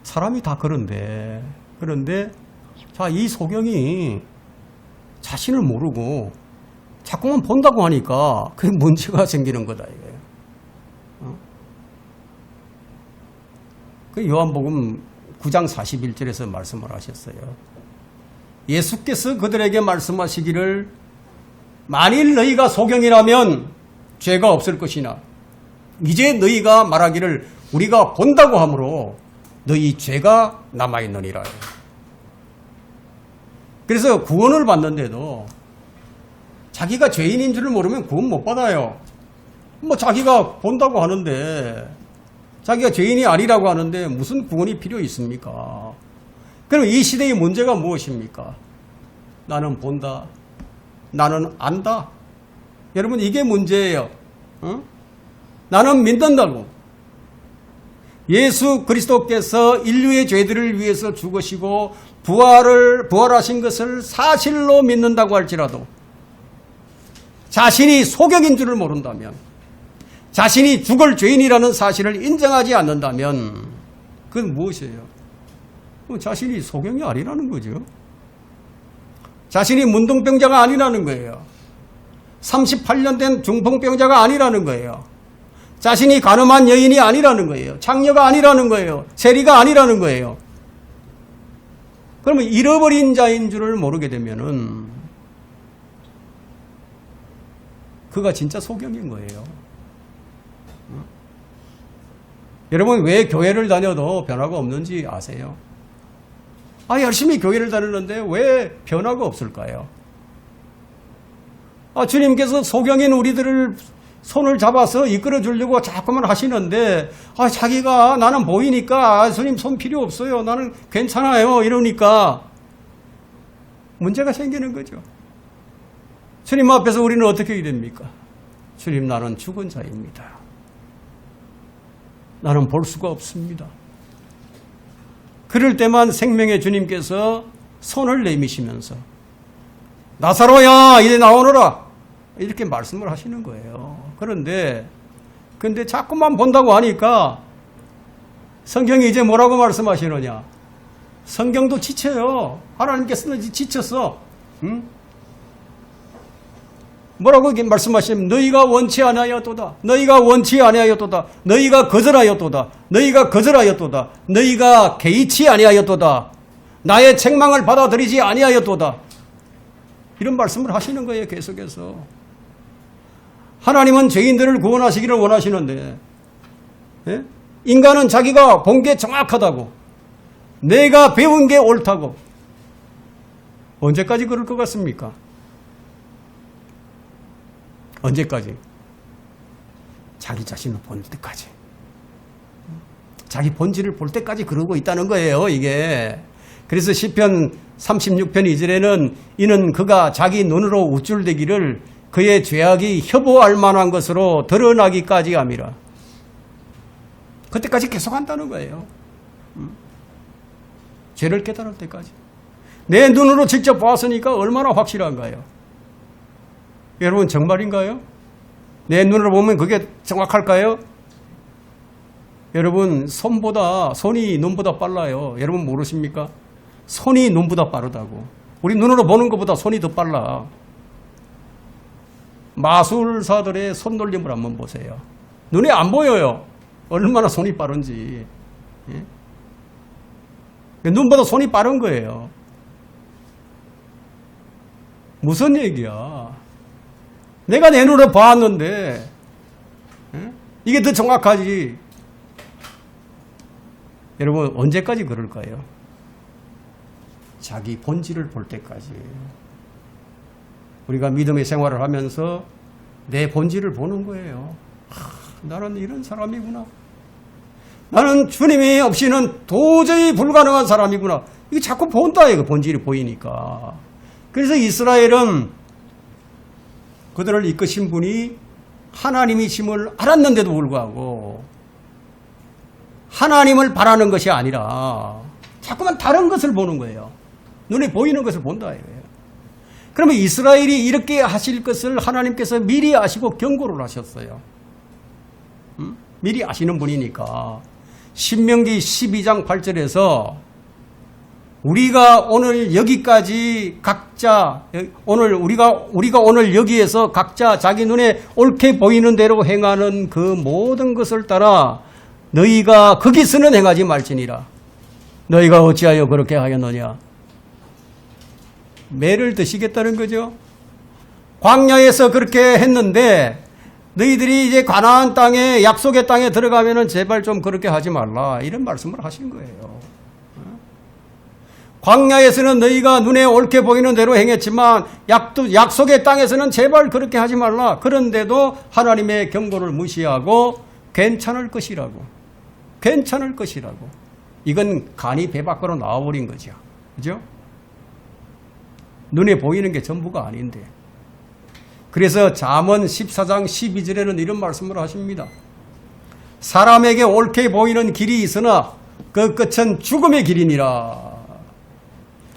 사람이 다 그런데 자, 이 소경이 자신을 모르고 자꾸만 본다고 하니까 그게 문제가 생기는 거다 이거예요. 그 요한복음 9장 41절에서 말씀을 하셨어요. 예수께서 그들에게 말씀하시기를 만일 너희가 소경이라면 죄가 없을 것이나 이제 너희가 말하기를 우리가 본다고 하므로 너희 죄가 남아있느니라. 그래서 구원을 받는데도 자기가 죄인인 줄을 모르면 구원 못 받아요. 뭐 자기가 본다고 하는데 자기가 죄인이 아니라고 하는데 무슨 구원이 필요 있습니까? 그럼 이 시대의 문제가 무엇입니까? 나는 본다. 나는 안다. 여러분 이게 문제예요. 나는 믿는다고. 예수 그리스도께서 인류의 죄들을 위해서 죽으시고 부활하신 것을 사실로 믿는다고 할지라도 자신이 소경인 줄을 모른다면, 자신이 죽을 죄인이라는 사실을 인정하지 않는다면 그건 무엇이에요? 자신이 소경이 아니라는 거죠. 자신이 문둥병자가 아니라는 거예요. 38년 된 중풍병자가 아니라는 거예요. 자신이 간음한 여인이 아니라는 거예요. 창녀가 아니라는 거예요. 세리가 아니라는 거예요. 그러면 잃어버린 자인 줄을 모르게 되면은 그가 진짜 소경인 거예요. 여러분 왜 교회를 다녀도 변화가 없는지 아세요? 열심히 교회를 다니는데 왜 변화가 없을까요? 주님께서 소경인 우리들을 손을 잡아서 이끌어 주려고 자꾸만 하시는데 자기가 나는 보이니까 주님 손 필요 없어요. 나는 괜찮아요. 이러니까 문제가 생기는 거죠. 주님 앞에서 우리는 어떻게 됩니까? 주님 나는 죽은 자입니다. 나는 볼 수가 없습니다. 그럴 때만 생명의 주님께서 손을 내미시면서 나사로야 이제 나오너라 이렇게 말씀을 하시는 거예요. 그런데 자꾸만 본다고 하니까 성경이 이제 뭐라고 말씀하시느냐? 성경도 지쳐요. 하나님께서는 지쳤어. 뭐라고 말씀하시면 너희가 원치 아니하였도다. 너희가 원치 아니하였도다. 너희가 거절하였도다. 너희가 거절하였도다. 너희가 개의치 아니하였도다. 나의 책망을 받아들이지 아니하였도다. 이런 말씀을 하시는 거예요. 계속해서. 하나님은 죄인들을 구원하시기를 원하시는데 인간은 자기가 본 게 정확하다고 내가 배운 게 옳다고 언제까지 그럴 것 같습니까? 언제까지? 자기 자신을 볼 때까지. 자기 본질을 볼 때까지 그러고 있다는 거예요, 이게. 그래서 시편 36편 2절에는 이는 그가 자기 눈으로 우쭐대기를 그의 죄악이 협오할 만한 것으로 드러나기까지 함이라. 그때까지 계속 한다는 거예요. 죄를 깨달을 때까지. 내 눈으로 직접 보았으니까 얼마나 확실한가요? 여러분 정말인가요? 내 눈으로 보면 그게 정확할까요? 여러분 손이 눈보다 빨라요. 여러분 모르십니까? 손이 눈보다 빠르다고. 우리 눈으로 보는 것보다 손이 더 빨라. 마술사들의 손놀림을 한번 보세요. 눈에 안 보여요. 얼마나 손이 빠른지. 눈보다 손이 빠른 거예요. 무슨 얘기야? 내가 내 눈으로 봤는데 이게 더 정확하지. 여러분 언제까지 그럴까요? 자기 본질을 볼 때까지. 우리가 믿음의 생활을 하면서 내 본질을 보는 거예요. 나는 이런 사람이구나. 나는 주님이 없이는 도저히 불가능한 사람이구나. 이거 자꾸 본다, 이거 본질이 보이니까. 그래서 이스라엘은 그들을 이끄신 분이 하나님이심을 알았는데도 불구하고 하나님을 바라는 것이 아니라 자꾸만 다른 것을 보는 거예요. 눈에 보이는 것을 본다 이거예요. 그러면 이스라엘이 이렇게 하실 것을 하나님께서 미리 아시고 경고를 하셨어요. 미리 아시는 분이니까 신명기 12장 8절에서 우리가 오늘 여기까지 각자 오늘 우리가 오늘 여기에서 각자 자기 눈에 옳게 보이는 대로 행하는 그 모든 것을 따라 너희가 거기서는 행하지 말지니라. 너희가 어찌하여 그렇게 하였느냐. 매를 드시겠다는 거죠. 광야에서 그렇게 했는데 너희들이 이제 가나안 땅에 약속의 땅에 들어가면은 제발 좀 그렇게 하지 말라. 이런 말씀을 하신 거예요. 광야에서는 너희가 눈에 옳게 보이는 대로 행했지만 약속의 땅에서는 제발 그렇게 하지 말라. 그런데도 하나님의 경고를 무시하고 괜찮을 것이라고. 괜찮을 것이라고. 이건 간이 배 밖으로 나와버린 거죠. 그죠? 눈에 보이는 게 전부가 아닌데. 그래서 잠언 14장 12절에는 이런 말씀을 하십니다. 사람에게 옳게 보이는 길이 있으나 그 끝은 죽음의 길이니라.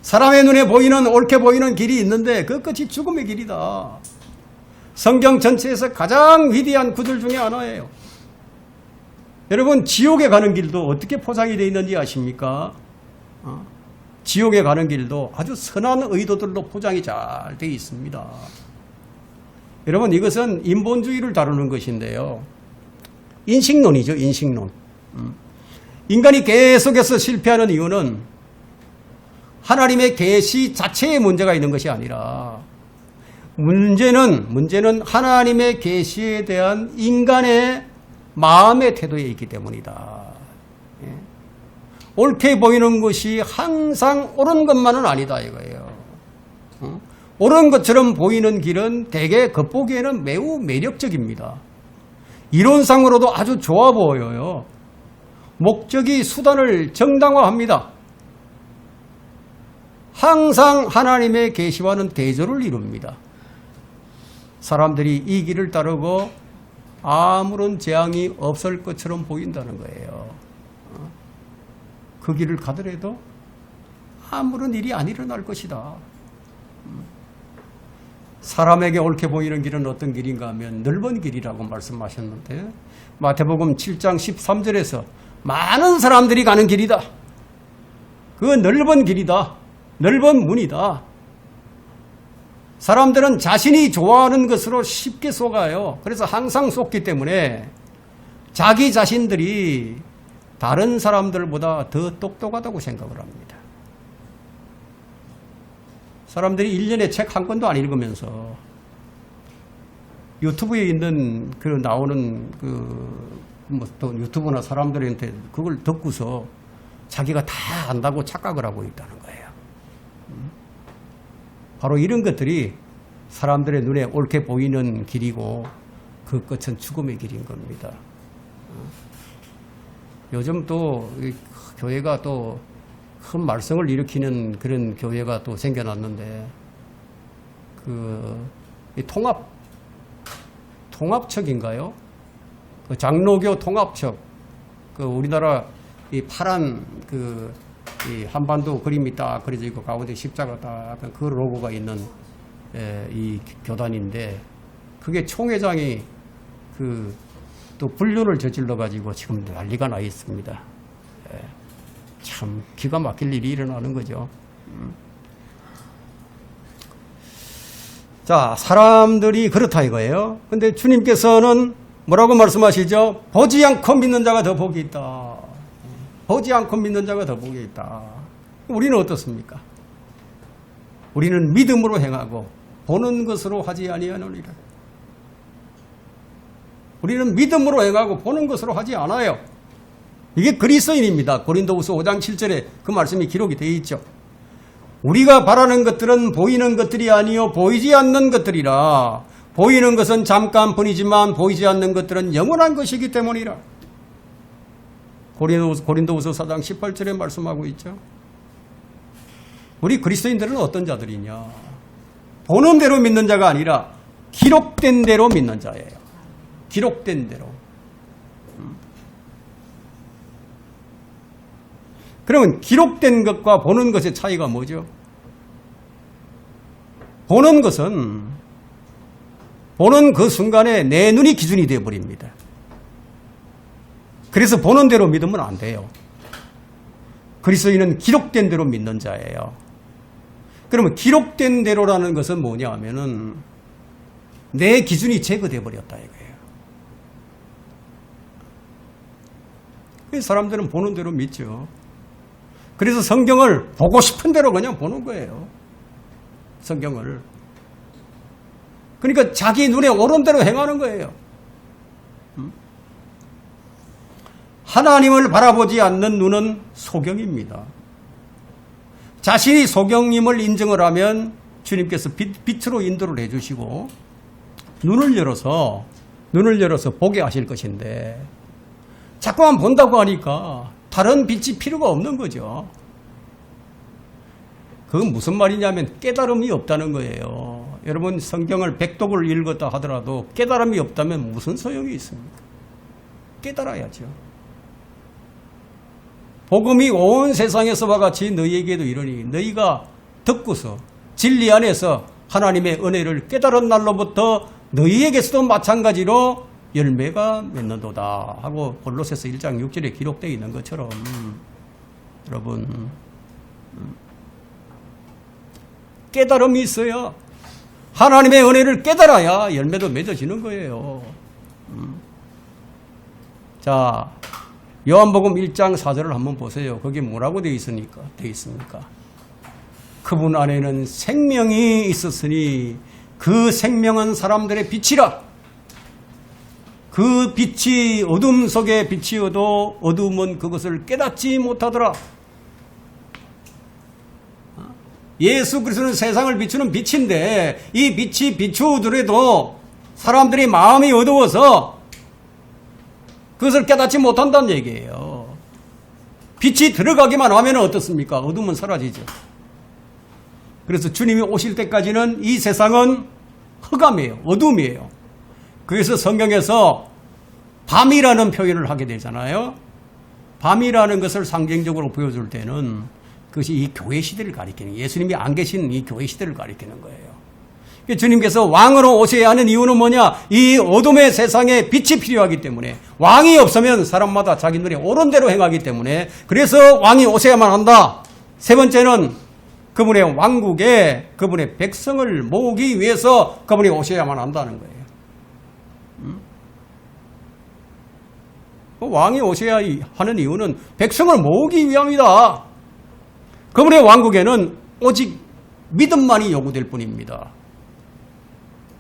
사람의 눈에 보이는 옳게 보이는 길이 있는데 그 끝이 죽음의 길이다. 성경 전체에서 가장 위대한 구절 중에 하나예요. 여러분 지옥에 가는 길도 어떻게 포장이 되어 있는지 아십니까? 지옥에 가는 길도 아주 선한 의도들로 포장이 잘 되어 있습니다. 여러분 이것은 인본주의를 다루는 것인데요. 인식론이죠. 인식론. 인간이 계속해서 실패하는 이유는 하나님의 계시 자체에 문제가 있는 것이 아니라 문제는 하나님의 계시에 대한 인간의 마음의 태도에 있기 때문이다. 예. 옳게 보이는 것이 항상 옳은 것만은 아니다 이거예요. 옳은 것처럼 보이는 길은 대개 겉보기에는 매우 매력적입니다. 이론상으로도 아주 좋아 보여요. 목적이 수단을 정당화합니다. 항상 하나님의 계시와는 대조를 이룹니다. 사람들이 이 길을 따르고 아무런 재앙이 없을 것처럼 보인다는 거예요. 그 길을 가더라도 아무런 일이 안 일어날 것이다. 사람에게 옳게 보이는 길은 어떤 길인가 하면 넓은 길이라고 말씀하셨는데 마태복음 7장 13절에서 많은 사람들이 가는 길이다. 그건 넓은 길이다. 넓은 문이다. 사람들은 자신이 좋아하는 것으로 쉽게 속아요. 그래서 항상 속기 때문에 자기 자신들이 다른 사람들보다 더 똑똑하다고 생각을 합니다. 사람들이 1년에 책 한 권도 안 읽으면서 유튜브에 있는 그 나오는 또 유튜브나 사람들한테 그걸 듣고서 자기가 다 안다고 착각을 하고 있다는 거예요. 바로 이런 것들이 사람들의 눈에 옳게 보이는 길이고 그 끝은 죽음의 길인 겁니다. 요즘 또 교회가 또 큰 말썽을 일으키는 그런 교회가 또 생겨났는데 이 통합척인가요? 그 장로교 통합척. 우리나라 이 파란 이 한반도 그림이 딱 그려져 있고 가운데 십자가 딱 그 로고가 있는 이 교단인데 그게 총회장이 또 불륜을 저질러 가지고 지금 난리가 나 있습니다. 참 기가 막힐 일이 일어나는 거죠. 자, 사람들이 그렇다 이거예요. 근데 주님께서는 뭐라고 말씀하시죠? 보지 않고 믿는 자가 더 복이 있다. 보지 않고 믿는 자가 더 복이 있다. 우리는 어떻습니까? 우리는 믿음으로 행하고 보는 것으로 하지 아니하느니라. 우리는 믿음으로 행하고 보는 것으로 하지 않아요. 이게 그리스도인입니다. 고린도후서 5장 7절에 그 말씀이 기록이 되어 있죠. 우리가 바라는 것들은 보이는 것들이 아니요 보이지 않는 것들이라. 보이는 것은 잠깐뿐이지만 보이지 않는 것들은 영원한 것이기 때문이라. 고린도후서 4장 18절에 말씀하고 있죠. 우리 그리스도인들은 어떤 자들이냐? 보는 대로 믿는 자가 아니라 기록된 대로 믿는 자예요. 기록된 대로. 그러면 기록된 것과 보는 것의 차이가 뭐죠? 보는 것은 보는 그 순간에 내 눈이 기준이 되어버립니다. 그래서 보는 대로 믿으면 안 돼요. 그리스도인은 기록된 대로 믿는 자예요. 그러면 기록된 대로라는 것은 뭐냐 하면은 내 기준이 제거되어 버렸다 이거예요. 그래서 사람들은 보는 대로 믿죠. 그래서 성경을 보고 싶은 대로 그냥 보는 거예요. 성경을. 그러니까 자기 눈에 오른 대로 행하는 거예요. 하나님을 바라보지 않는 눈은 소경입니다. 자신이 소경임을 인정을 하면 주님께서 빛으로 인도를 해주시고 눈을 열어서 보게 하실 것인데 자꾸만 본다고 하니까 다른 빛이 필요가 없는 거죠. 그건 무슨 말이냐면 깨달음이 없다는 거예요. 여러분 성경을 100독을 읽었다 하더라도 깨달음이 없다면 무슨 소용이 있습니까? 깨달아야죠. 복음이 온 세상에서와 같이 너희에게도 이르니 너희가 듣고서 진리 안에서 하나님의 은혜를 깨달은 날로부터 너희에게서도 마찬가지로 열매가 맺는도다 하고 골로새서 1장 6절에 기록되어 있는 것처럼 여러분 깨달음이 있어야 하나님의 은혜를 깨달아야 열매도 맺어지는 거예요. 자, 요한복음 1장 4절을 한번 보세요. 거기에 뭐라고 되어 있습니까? 그분 안에는 생명이 있었으니 그 생명은 사람들의 빛이라. 그 빛이 어둠 속에 빛이어도 어둠은 그것을 깨닫지 못하더라. 예수 그리스도는 세상을 비추는 빛인데 이 빛이 비추더라도 사람들이 마음이 어두워서 그것을 깨닫지 못한다는 얘기예요. 빛이 들어가기만 하면 어떻습니까? 어둠은 사라지죠. 그래서 주님이 오실 때까지는 이 세상은 흑암이에요. 어둠이에요. 그래서 성경에서 밤이라는 표현을 하게 되잖아요. 밤이라는 것을 상징적으로 보여줄 때는 그것이 이 교회 시대를 가리키는, 예수님이 안 계신 이 교회 시대를 가리키는 거예요. 주님께서 왕으로 오셔야 하는 이유는 뭐냐? 이 어둠의 세상에 빛이 필요하기 때문에, 왕이 없으면 사람마다 자기 눈에 옳은 대로 행하기 때문에, 그래서 왕이 오셔야만 한다. 세 번째는 그분의 왕국에 그분의 백성을 모으기 위해서 그분이 오셔야만 한다는 거예요. 왕이 오셔야 하는 이유는 백성을 모으기 위함이다. 그분의 왕국에는 오직 믿음만이 요구될 뿐입니다.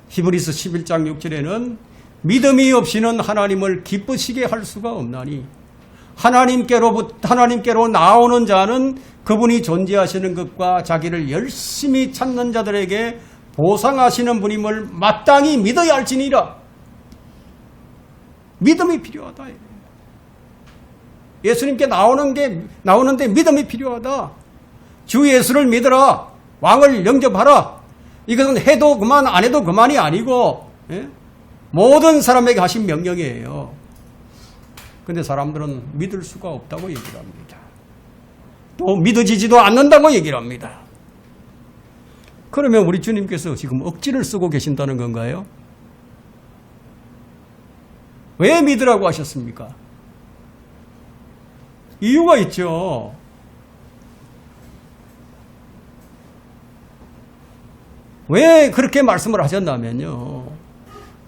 히브리서 11장 6절에는 믿음이 없이는 하나님을 기쁘시게 할 수가 없나니 하나님께로 나오는 자는 그분이 존재하시는 것과 자기를 열심히 찾는 자들에게 보상하시는 분임을 마땅히 믿어야 할지니라. 믿음이 필요하다. 예수님께 나오는데 믿음이 필요하다. 주 예수를 믿어라. 왕을 영접하라. 이것은 해도 그만 안 해도 그만이 아니고 모든 사람에게 하신 명령이에요. 그런데 사람들은 믿을 수가 없다고 얘기를 합니다. 또 믿어지지도 않는다고 얘기를 합니다. 그러면 우리 주님께서 지금 억지를 쓰고 계신다는 건가요? 왜 믿으라고 하셨습니까? 이유가 있죠. 왜 그렇게 말씀을 하셨냐면요.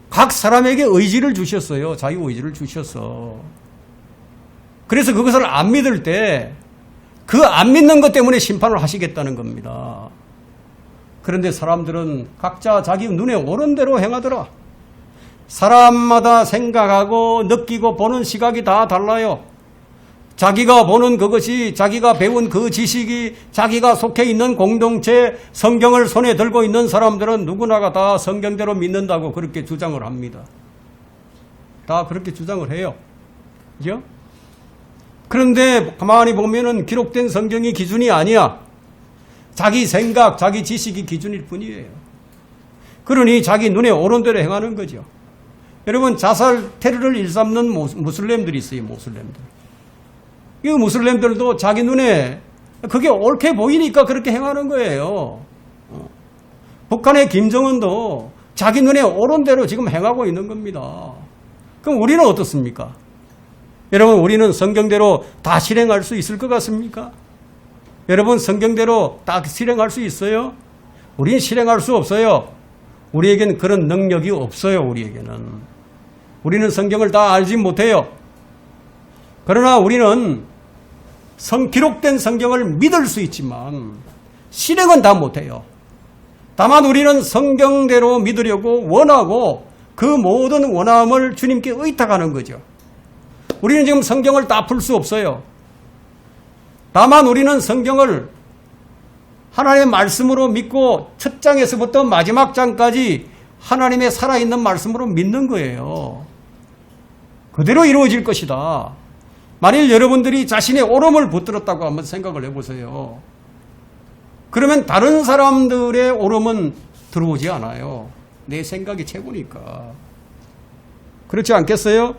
각 사람에게 의지를 주셨어요. 자기 의지를 주셔서. 그래서 그것을 안 믿을 때 그 안 믿는 것 때문에 심판을 하시겠다는 겁니다. 그런데 사람들은 각자 자기 눈에 오른 대로 행하더라. 사람마다 생각하고 느끼고 보는 시각이 다 달라요. 자기가 보는 그것이, 자기가 배운 그 지식이, 자기가 속해 있는 공동체, 성경을 손에 들고 있는 사람들은 누구나가 다 성경대로 믿는다고 그렇게 주장을 합니다. 다 그렇게 주장을 해요. 그죠? 그런데 가만히 보면은 기록된 성경이 기준이 아니야. 자기 생각, 자기 지식이 기준일 뿐이에요. 그러니 자기 눈에 오른 대로 행하는 거죠. 여러분, 자살 테러를 일삼는 무슬림들이 있어요. 무슬림들. 이 무슬림들도 자기 눈에 그게 옳게 보이니까 그렇게 행하는 거예요. 북한의 김정은도 자기 눈에 오른 대로 지금 행하고 있는 겁니다. 그럼 우리는 어떻습니까? 여러분, 우리는 성경대로 다 실행할 수 있을 것 같습니까? 여러분, 성경대로 다 실행할 수 있어요? 우리는 실행할 수 없어요. 우리에게는 그런 능력이 없어요. 우리는 성경을 다 알지 못해요. 그러나 우리는 기록된 성경을 믿을 수 있지만 실행은 다 못해요. 다만 우리는 성경대로 믿으려고 원하고 그 모든 원함을 주님께 의탁하는 거죠. 우리는 지금 성경을 다 풀 수 없어요. 다만 우리는 성경을 하나님의 말씀으로 믿고 첫 장에서부터 마지막 장까지 하나님의 살아있는 말씀으로 믿는 거예요. 그대로 이루어질 것이다. 만일 여러분들이 자신의 옳음을 붙들었다고 한번 생각을 해보세요. 그러면 다른 사람들의 옳음은 들어오지 않아요. 내 생각이 최고니까. 그렇지 않겠어요?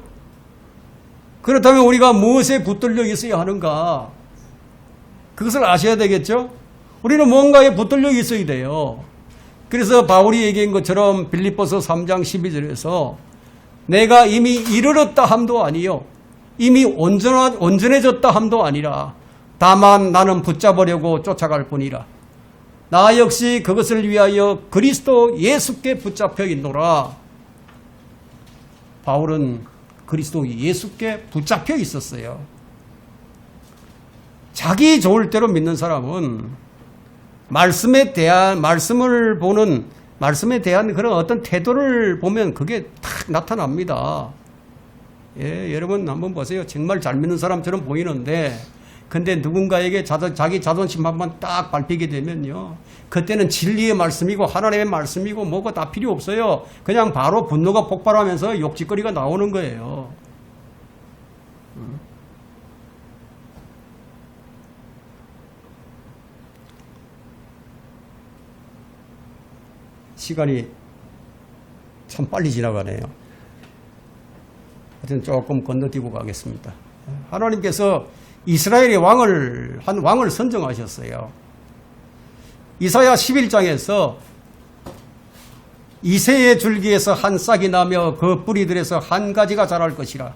그렇다면 우리가 무엇에 붙들려 있어야 하는가? 그것을 아셔야 되겠죠? 우리는 뭔가에 붙들려 있어야 돼요. 그래서 바울이 얘기한 것처럼 빌립보서 3장 12절에서 내가 이미 이르렀다 함도 아니요 이미 온전해졌다 함도 아니라 다만 나는 붙잡으려고 쫓아갈 뿐이라. 나 역시 그것을 위하여 그리스도 예수께 붙잡혀 있노라. 바울은 그리스도 예수께 붙잡혀 있었어요. 자기 좋을 대로 믿는 사람은 말씀에 대한 그런 어떤 태도를 보면 그게 탁 나타납니다. 예, 여러분 한번 보세요. 정말 잘 믿는 사람처럼 보이는데 근데 누군가에게 자기 자존심 한번 딱 밟히게 되면요. 그때는 진리의 말씀이고 하나님의 말씀이고 뭐가 다 필요 없어요. 그냥 바로 분노가 폭발하면서 욕짓거리가 나오는 거예요. 시간이 참 빨리 지나가네요. 하여튼 조금 건너뛰고 가겠습니다. 하나님께서 이스라엘의 한 왕을 선정하셨어요. 이사야 11장에서 이새의 줄기에서 한 싹이 나며 그 뿌리들에서 한 가지가 자랄 것이라.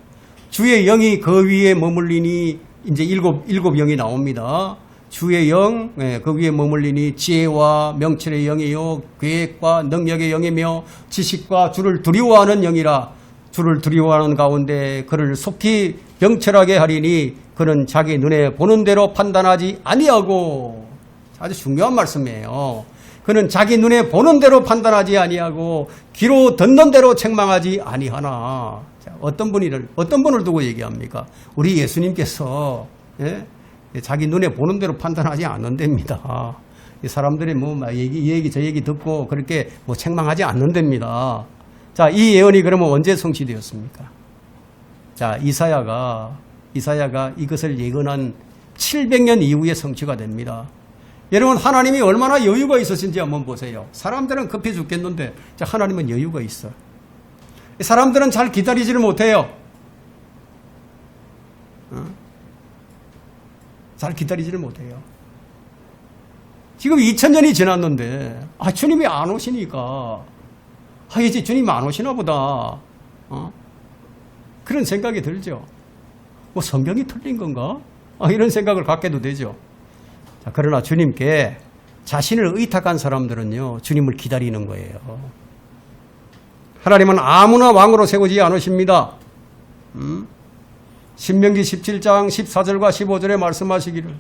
주의 영이 그 위에 머물리니 이제 일곱 영이 나옵니다. 주의 영, 그 위에 머물리니 지혜와 명철의 영이요 계획과 능력의 영이며 지식과 주를 두려워하는 영이라. 주를 두려워하는 가운데 그를 속히 명철하게 하리니 그는 자기 눈에 보는 대로 판단하지 아니하고. 아주 중요한 말씀이에요. 그는 자기 눈에 보는 대로 판단하지 아니하고 귀로 듣는 대로 책망하지 아니하나. 자, 어떤 분을 두고 얘기합니까? 우리 예수님께서 자기 눈에 보는 대로 판단하지 않는답니다. 이 사람들이 이 얘기 저 얘기 듣고 그렇게 책망하지 않는답니다. 자, 이 예언이 그러면 언제 성취되었습니까? 자, 이사야가 이것을 예언한 700년 이후에 성취가 됩니다. 여러분, 하나님이 얼마나 여유가 있으신지 한번 보세요. 사람들은 급해 죽겠는데 하나님은 여유가 있어. 사람들은 잘 기다리지를 못해요. 잘 기다리지를 못해요. 지금 2000년이 지났는데 주님이 안 오시니까 이제 주님 안 오시나 보다. 그런 생각이 들죠. 성경이 틀린 건가? 이런 생각을 갖게도 되죠. 자, 그러나 주님께 자신을 의탁한 사람들은요, 주님을 기다리는 거예요. 하나님은 아무나 왕으로 세우지 않으십니다. 신명기 17장 14절과 15절에 말씀하시기를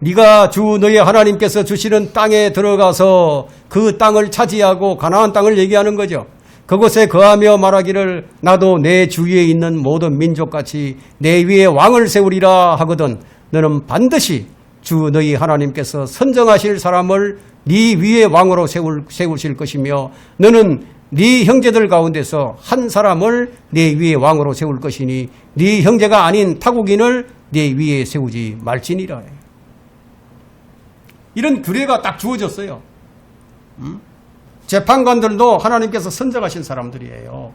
네가 주 너의 하나님께서 주시는 땅에 들어가서 그 땅을 차지하고 가나안 땅을 얘기하는 거죠. 그곳에 거하며 말하기를 나도 내 주위에 있는 모든 민족같이 내 위에 왕을 세우리라 하거든 너는 반드시 주 너희 하나님께서 선정하실 사람을 네 위에 왕으로 세우실 것이며 너는 네 형제들 가운데서 한 사람을 네 위에 왕으로 세울 것이니 네 형제가 아닌 타국인을 네 위에 세우지 말지니라. 이런 규례가 딱 주어졌어요. 재판관들도 하나님께서 선정하신 사람들이에요.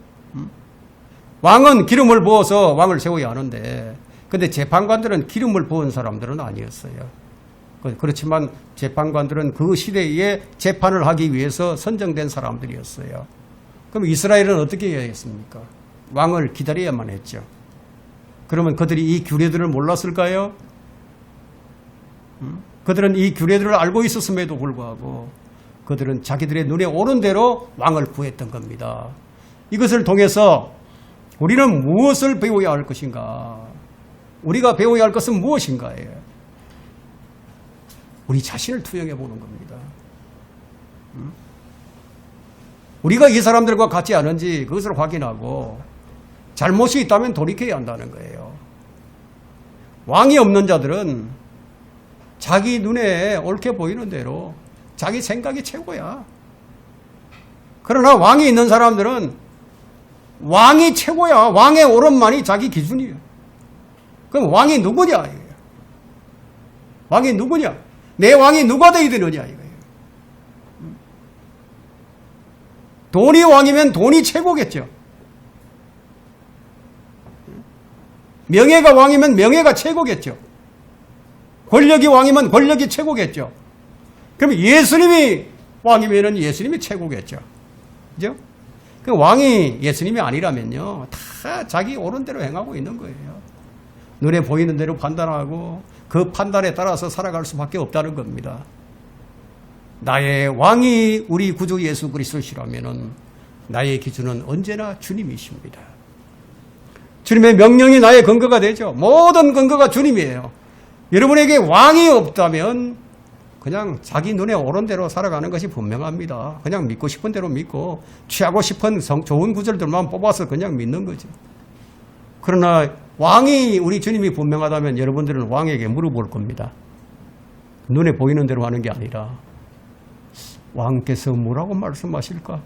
왕은 기름을 부어서 왕을 세워야 하는데 근데 재판관들은 기름을 부은 사람들은 아니었어요. 그렇지만 재판관들은 그 시대에 재판을 하기 위해서 선정된 사람들이었어요. 그럼 이스라엘은 어떻게 해야 했습니까? 왕을 기다려야만 했죠. 그러면 그들이 이 규례들을 몰랐을까요? 그들은 이 규례들을 알고 있었음에도 불구하고 그들은 자기들의 눈에 오른 대로 왕을 구했던 겁니다. 이것을 통해서 우리는 무엇을 배워야 할 것인가? 우리가 배워야 할 것은 무엇인가예요? 우리 자신을 투영해 보는 겁니다. 우리가 이 사람들과 같지 않은지 그것을 확인하고 잘못이 있다면 돌이켜야 한다는 거예요. 왕이 없는 자들은 자기 눈에 옳게 보이는 대로 자기 생각이 최고야. 그러나 왕이 있는 사람들은 왕이 최고야. 왕의 옳음만이 자기 기준이에요. 그럼 왕이 누구냐? 이거예요. 왕이 누구냐? 내 왕이 누가 되어야 되느냐? 이거예요. 돈이 왕이면 돈이 최고겠죠. 명예가 왕이면 명예가 최고겠죠. 권력이 왕이면 권력이 최고겠죠. 그럼 예수님이 왕이면은 예수님이 최고겠죠. 그죠? 그 왕이 예수님이 아니라면요, 다 자기 옳은 대로 행하고 있는 거예요. 눈에 보이는 대로 판단하고 그 판단에 따라서 살아갈 수밖에 없다는 겁니다. 나의 왕이 우리 구주 예수 그리스도시라면은 나의 기준은 언제나 주님이십니다. 주님의 명령이 나의 근거가 되죠. 모든 근거가 주님이에요. 여러분에게 왕이 없다면 그냥 자기 눈에 오른 대로 살아가는 것이 분명합니다. 그냥 믿고 싶은 대로 믿고 취하고 싶은 좋은 구절들만 뽑아서 그냥 믿는 거죠. 그러나 왕이 우리 주님이 분명하다면 여러분들은 왕에게 물어볼 겁니다. 눈에 보이는 대로 하는 게 아니라 왕께서 뭐라고 말씀하실까?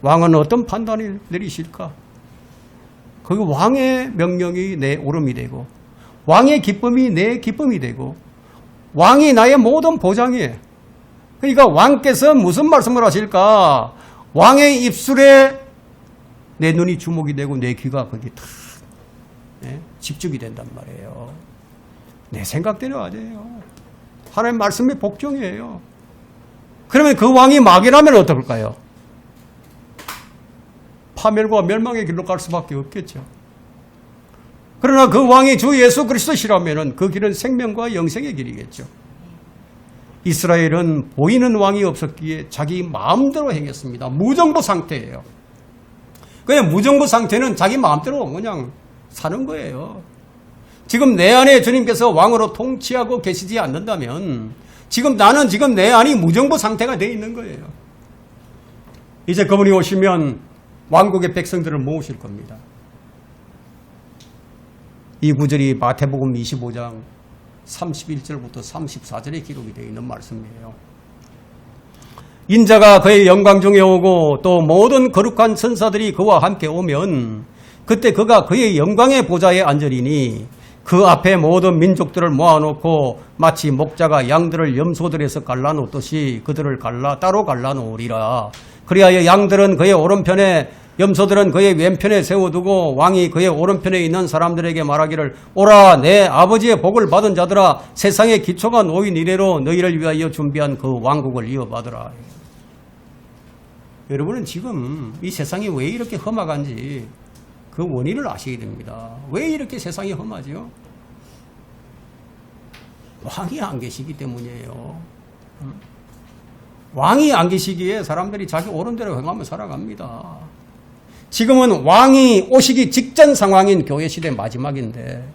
왕은 어떤 판단을 내리실까? 그 왕의 명령이 내 옳음이 되고 왕의 기쁨이 내 기쁨이 되고 왕이 나의 모든 보장이에요. 그러니까 왕께서 무슨 말씀을 하실까? 왕의 입술에 내 눈이 주목이 되고 내 귀가 거기 다 집중이 된단 말이에요. 내 생각대로 아니에요. 하나님 말씀이 복종이에요. 그러면 그 왕이 막이라면 어떨까요? 파멸과 멸망의 길로 갈 수밖에 없겠죠. 그러나 그 왕이 주 예수 그리스도시라면 그 길은 생명과 영생의 길이겠죠. 이스라엘은 보이는 왕이 없었기에 자기 마음대로 행했습니다. 무정부 상태예요. 그냥 무정부 상태는 자기 마음대로 그냥 사는 거예요. 지금 내 안에 주님께서 왕으로 통치하고 계시지 않는다면 나는 지금 내 안이 무정부 상태가 되어 있는 거예요. 이제 그분이 오시면 왕국의 백성들을 모으실 겁니다. 이 구절이 마태복음 25장 31절부터 34절에 기록이 되어 있는 말씀이에요. 인자가 그의 영광 중에 오고 또 모든 거룩한 천사들이 그와 함께 오면 그때 그가 그의 영광의 보좌에 앉으리니 그 앞에 모든 민족들을 모아놓고 마치 목자가 양들을 염소들에서 갈라놓듯이 그들을 따로 갈라놓으리라. 그리하여 양들은 그의 오른편에 염소들은 그의 왼편에 세워두고 왕이 그의 오른편에 있는 사람들에게 말하기를 오라 내 아버지의 복을 받은 자들아 세상의 기초가 놓인 이래로 너희를 위하여 준비한 그 왕국을 이어받으라. 여러분은 지금 이 세상이 왜 이렇게 험악한지 그 원인을 아셔야 됩니다. 왜 이렇게 세상이 험하죠? 왕이 안 계시기 때문이에요. 왕이 안 계시기에 사람들이 자기 옳은 대로 행하며 살아갑니다. 지금은 왕이 오시기 직전 상황인 교회 시대 마지막인데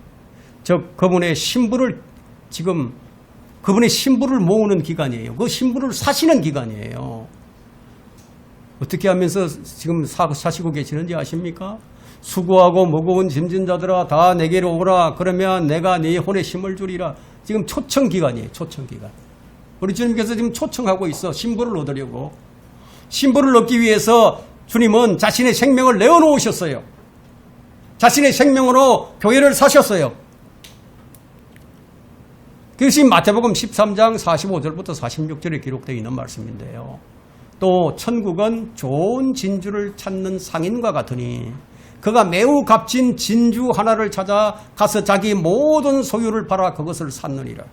그분의 신부를 모으는 기간이에요. 그 신부를 사시는 기간이에요. 어떻게 하면서 지금 사시고 계시는지 아십니까? 수고하고 무거운 짐진 자들아 다 내게로 오라. 그러면 내가 네 혼에 힘을 주리라. 지금 초청기간이에요. 초청기간. 우리 주님께서 지금 초청하고 있어. 신부를 얻으려고. 신부를 얻기 위해서 주님은 자신의 생명을 내어놓으셨어요. 자신의 생명으로 교회를 사셨어요. 그것이 마태복음 13장 45절부터 46절에 기록되어 있는 말씀인데요. 또 천국은 좋은 진주를 찾는 상인과 같으니 그가 매우 값진 진주 하나를 찾아 가서 자기 모든 소유를 팔아 그것을 샀느니라.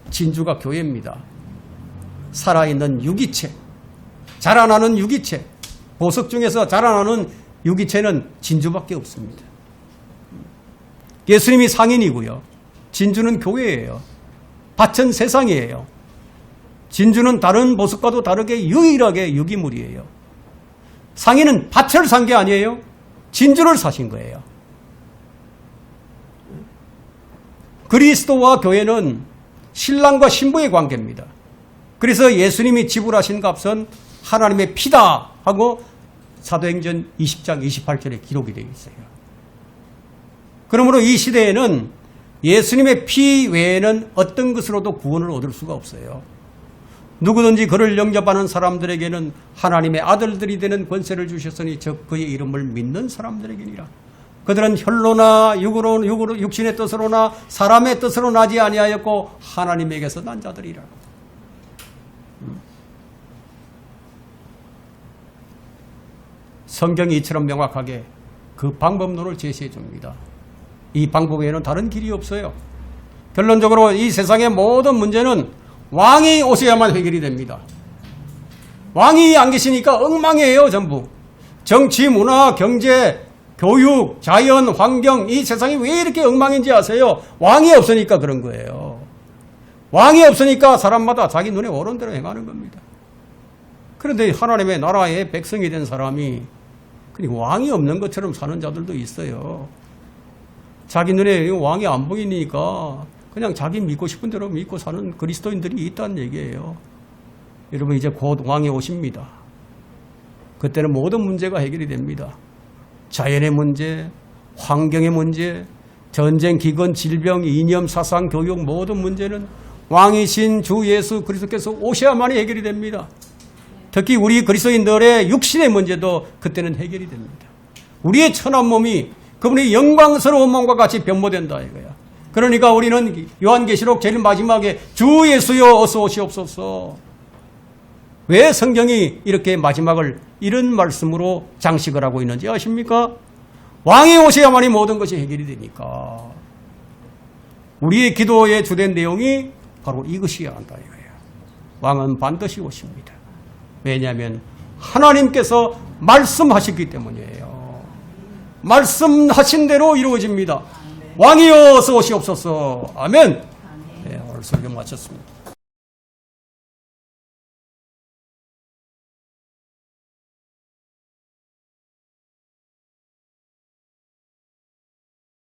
진주가 교회입니다. 살아있는 유기체, 자라나는 유기체, 보석 중에서 자라나는 유기체는 진주밖에 없습니다. 예수님이 상인이고요. 진주는 교회예요. 밭은 세상이에요. 진주는 다른 보석과도 다르게 유일하게 유기물이에요. 상인은 밭을 산 게 아니에요. 진주를 사신 거예요. 그리스도와 교회는 신랑과 신부의 관계입니다. 그래서 예수님이 지불하신 값은 하나님의 피다 하고 사도행전 20장 28절에 기록이 되어 있어요. 그러므로 이 시대에는 예수님의 피 외에는 어떤 것으로도 구원을 얻을 수가 없어요. 누구든지 그를 영접하는 사람들에게는 하나님의 아들들이 되는 권세를 주셨으니 즉 그의 이름을 믿는 사람들에게니라. 그들은 혈로나 육으로 육신의 뜻으로나 사람의 뜻으로 나지 아니하였고 하나님에게서 난 자들이라. 성경이 이처럼 명확하게 그 방법론을 제시해 줍니다. 이 방법 외에는 다른 길이 없어요. 결론적으로 이 세상의 모든 문제는 왕이 오셔야만 해결이 됩니다. 왕이 안 계시니까 엉망이에요, 전부. 정치, 문화, 경제, 교육, 자연, 환경, 이 세상이 왜 이렇게 엉망인지 아세요? 왕이 없으니까 그런 거예요. 왕이 없으니까 사람마다 자기 눈에 오른 대로 행하는 겁니다. 그런데 하나님의 나라의 백성이 된 사람이 그냥 왕이 없는 것처럼 사는 자들도 있어요. 자기 눈에 왕이 안 보이니까 그냥 자기 믿고 싶은 대로 믿고 사는 그리스도인들이 있다는 얘기예요. 여러분 이제 곧 왕이 오십니다. 그때는 모든 문제가 해결이 됩니다. 자연의 문제, 환경의 문제, 전쟁, 기근, 질병, 이념, 사상, 교육 모든 문제는 왕이신 주 예수 그리스도께서 오셔야만이 해결이 됩니다. 특히 우리 그리스도인들의 육신의 문제도 그때는 해결이 됩니다. 우리의 천한 몸이 그분의 영광스러운 몸과 같이 변모된다 이거야. 그러니까 우리는 요한계시록 제일 마지막에 주 예수여 어서 오시옵소서. 왜 성경이 이렇게 마지막을 이런 말씀으로 장식을 하고 있는지 아십니까? 왕이 오셔야만이 모든 것이 해결이 되니까. 우리의 기도의 주된 내용이 바로 이것이어야 한다 이거예요. 왕은 반드시 오십니다. 왜냐하면 하나님께서 말씀하셨기 때문이에요. 말씀하신 대로 이루어집니다. 왕이여 어서 오시옵소서. 아멘. 네, 오늘 설교 마쳤습니다.